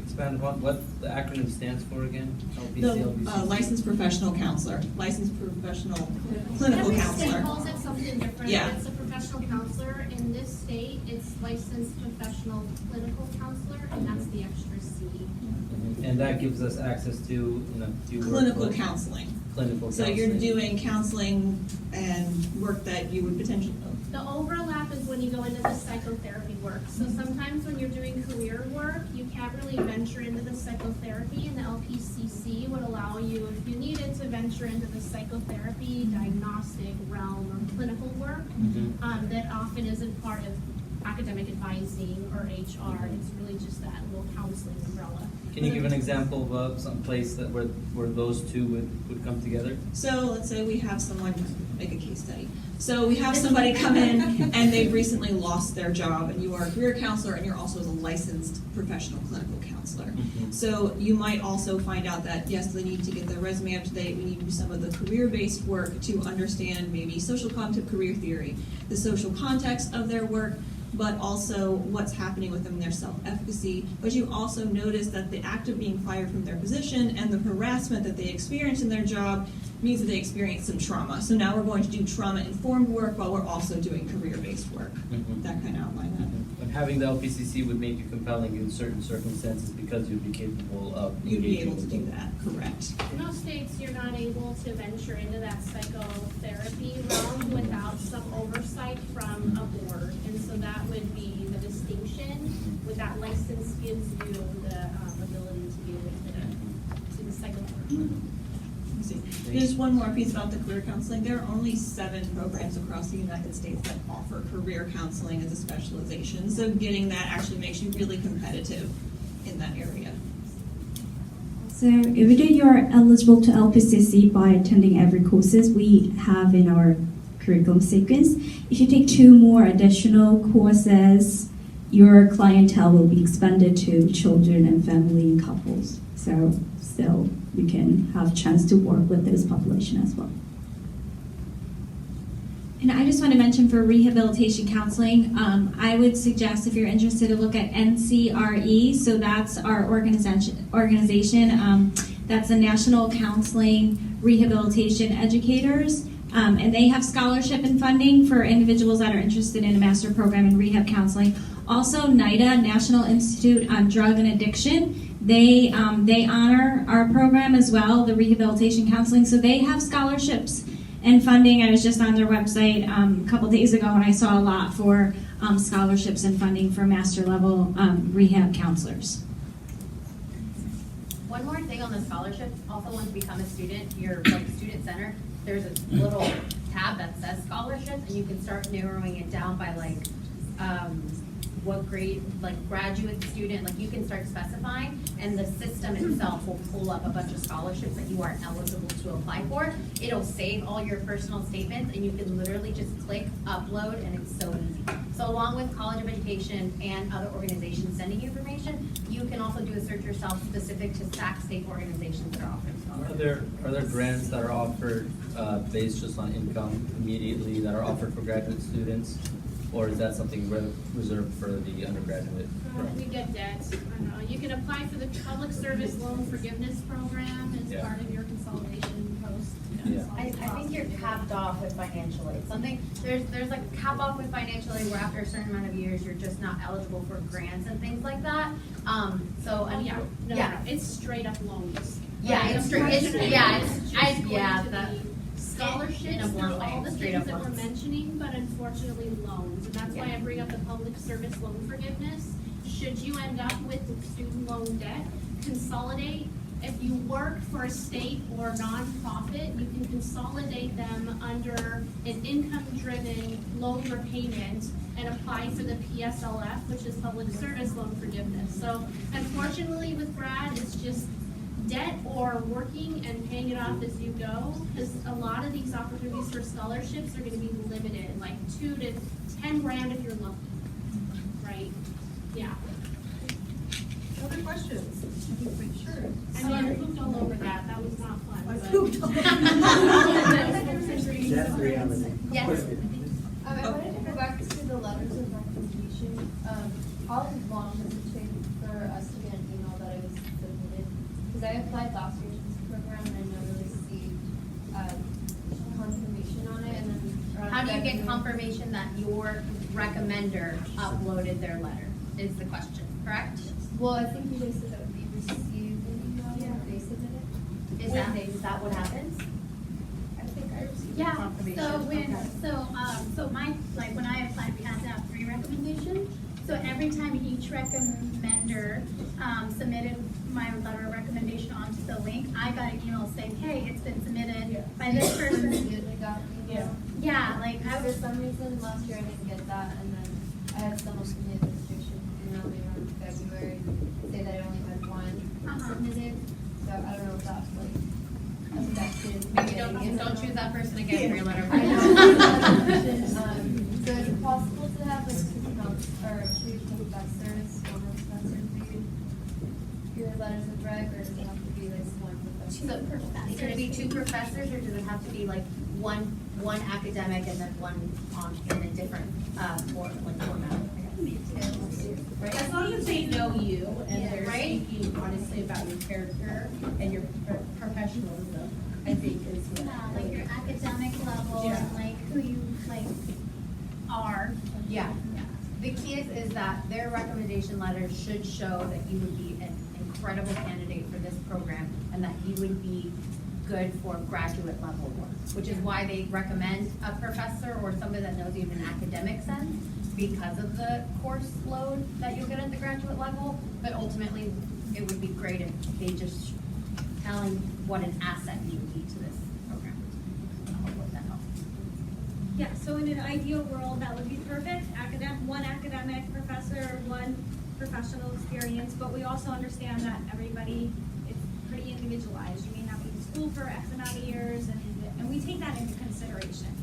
expand upon what the acronym stands for again? The licensed professional counselor, licensed professional clinical Every counselor. state calls it something different. Yeah. It's a professional counselor. In this state, it's licensed professional clinical counselor, and that's the extra C. And that gives us access to Clinical counseling. Clinical So counseling. you're doing counseling and work that you would potentially. The overlap is when you go into the psychotherapy work. So sometimes when you're doing career work, you can't really venture into the psychotherapy, and the LPCC would allow you, if you needed to venture into the psychotherapy, diagnostic realm, or clinical work, that often isn't part of academic advising or HR. It's really just that little counseling umbrella. Can you give an example of some place that where those two would come together? So let's say we have someone make a case study. So we have somebody come in and they've recently lost their job, and you are a career counselor and you're also a licensed professional clinical counselor. So you might also find out that yes, they need to get their resume up to date. We need to do some of the career-based work to understand maybe social cognitive career theory, the social context of their work, but also what's happening with them, their self-efficacy. But you also notice that the act of being fired from their position and the harassment that they experience in their job means that they experience some trauma. So now we're going to do trauma-informed work while we're also doing career-based work. That kind of outline that. having the LPCC would make you compelling in certain circumstances because you'd be capable of. You'd be able to engaging do with them. that, correct. In most states, you're not able to venture into that psychotherapy realm without some oversight from a board. And so that would be the distinction. With that license gives you the ability to be able to the psychotherapy. There's one more piece about the career counseling. There are only 7 programs across the United States that offer career counseling as a specialization. So getting that actually makes you really competitive in that area. So whether you're eligible to LPCC by attending every courses we have in our curriculum sequence, if you take 2 more additional courses, your clientele will be expanded to children and family and couples. So still you can have chance to work with this population as well. And I just want to mention for rehabilitation counseling, I would suggest if you're interested to look at NCRE. So that's our organization. That's the National Counseling Rehabilitation Educators. And they have scholarship and funding for individuals that are interested in a master program in rehab counseling. Also, NIDA, National Institute on Drug and Addiction, they honor our program as well, the rehabilitation counseling. So they have scholarships and funding. I was just on their website a couple days ago, and I saw a lot for scholarships and funding for master level rehab counselors. One more thing on the scholarships. Also, once you become a student, your like student center, there's a little tab that says scholarships, and you can start narrowing it down by like what grade, like graduate student, like you can start specifying, and the system itself will pull up a bunch of scholarships that you are eligible to apply for. It'll save all your personal statements, and you can literally just click upload, and it's so easy. So along with College of Education and other organizations sending you information, you can also do a search yourself specific to Sac State organizations that are offering scholarships. Are there grants that are offered based just on income immediately that are offered for graduate students? Or is that something reserved for the undergraduate? We get debt. You can apply for the Public Service Loan Forgiveness Program as part of your consolidation post. Yeah. I think you're capped off with financial aid. There's like a cap off with financial aid where after a certain amount of years you're just not eligible for grants and things like that. No, it's straight up loans. Yeah, it's straight. Scholarships in a blunt through all way, the straight things up that we're loans. mentioning, but unfortunately loans. And that's why I bring up the public service loan forgiveness. Should you end up with student loan debt, consolidate. If you work for a state or nonprofit, you can consolidate them under an income-driven loan repayment and apply for the PSLF, which is public service loan forgiveness. So unfortunately with Brad, it's just debt or working and paying it off as you go, because a lot of these opportunities for scholarships are going to be limited, like 2 to 10 grand if you're lucky, right? Yeah. Other questions? Sure. I mean, I pooped all over that. That was not fun. I but- pooped all over That's reality. Yes. I wanted to go back to the letters of recommendation. How long does it take for us to get an email that it was submitted? Because I applied last year to this program and I never received confirmation on it. And then How do you get confirmation that your recommender uploaded their letter, is the question, correct? Well, I think you guys said that we received an email or they submitted. Is that what happens? I think I received Yeah, confirmation. so when I applied, we had to have 3 recommendations. So every time each recommender submitted my letter of recommendation onto the link, I got an email saying, hey, it's been submitted by this person. Yeah, like For some reason, last year I didn't get that, and then I had someone from the administration email me around February say that I only had 1 submitted. So I don't know if that's like affected. Maybe don't choose that person again for your letter. I know. So is it possible to have like 2 professors, former professors read your letters of rec, or does it have to be like 1 professor? Should it be 2 professors, or does it have to be like one academic and then one in a different format? As long as they know you and they're Right? speaking honestly about your character and your professionalism, I think is what. like your academic level and like who you like are. Yeah. The key is that their recommendation letter should show that you would be an incredible candidate for this program and that you would be good for graduate level work, which is why they recommend a professor or somebody that knows you in an academic sense because of the course load that you'll get at the graduate level. But ultimately, it would be great if they just telling what an asset you would be to this program. I hope that helps. Yeah, so in an ideal world, that would be perfect. One academic professor, one professional experience, but we also understand that everybody, it's pretty individualized. You may not be in school for X amount of years, and we take that into consideration.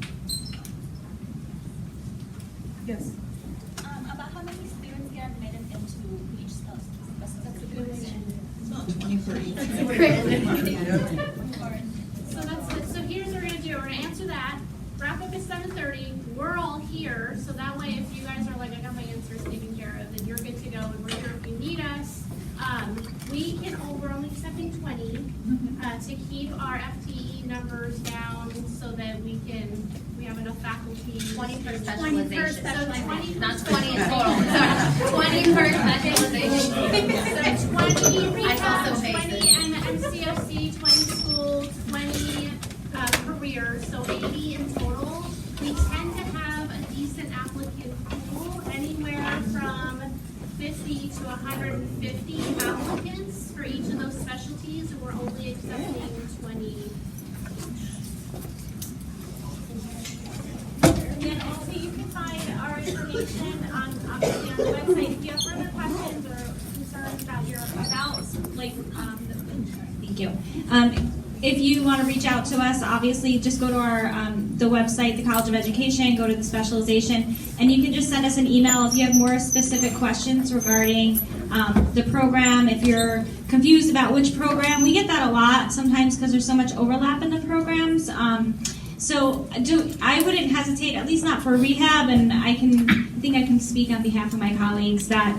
Yes. About how many students get admitted into each specification? It's not 20 per each. So here's what we're gonna do. We're gonna answer that. Wrap up at 7:30. We're all here, so that way if you guys are like, I got my answers taken care of, then you're good to go, and we're here if you need us. We're only accepting 20 to keep our FTE numbers down so that we have enough faculty. 20 per 20 per specialization. specialization. Not 20 in total. Sorry. 20 per specialization. So 20 I saw some rehab, 20 faces. MCFC, 20 schools, 20 careers, so 80 in total. We tend to have a decent applicant pool, anywhere from 50 to 150 applicants for each of those specialties, and we're only accepting 20. And also, you can find our information obviously on the website. If you have further questions or concerns about Thank you. If you want to reach out to us, obviously just go to our the website, the College of Education, go to the specialization, and you can just send us an email if you have more specific questions regarding the program. If you're confused about which program, we get that a lot sometimes because there's so much overlap in the programs. I wouldn't hesitate, at least not for rehab, and I think I can speak on behalf of my colleagues that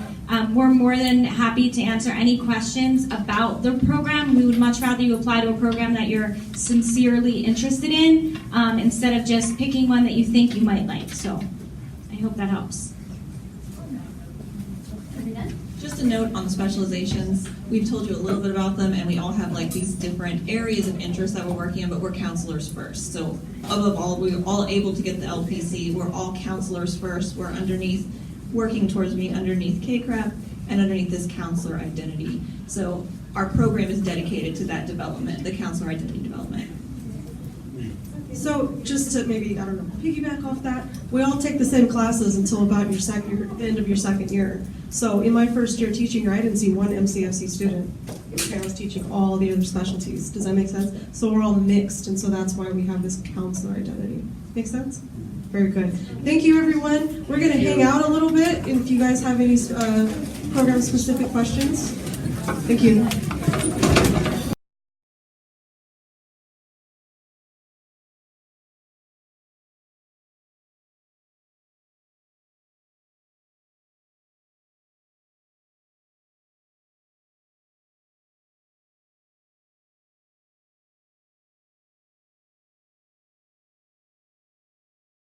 we're more than happy to answer any questions about the program. We would much rather you apply to a program that you're sincerely interested in instead of just picking one that you think you might like. So I hope that helps. Just a note on the specializations, we've told you a little bit about them, and we all have like these different areas of interest that we're working on, but we're counselors first. So above all, we're all able to get the LPC. We're all counselors first. We're working towards being underneath KCRAP and underneath this counselor identity. So our program is dedicated to that development, the counselor identity development. So just to maybe, I don't know, piggyback off that, we all take the same classes until about the end of your second year. So in my first year teaching here, I didn't see one MCFC student. I was teaching all the other specialties. Does that make sense? So we're all mixed, and so that's why we have this counselor identity. Make sense? Very good. Thank you, everyone. We're going to hang out a little bit if you guys have any program-specific questions. Thank you.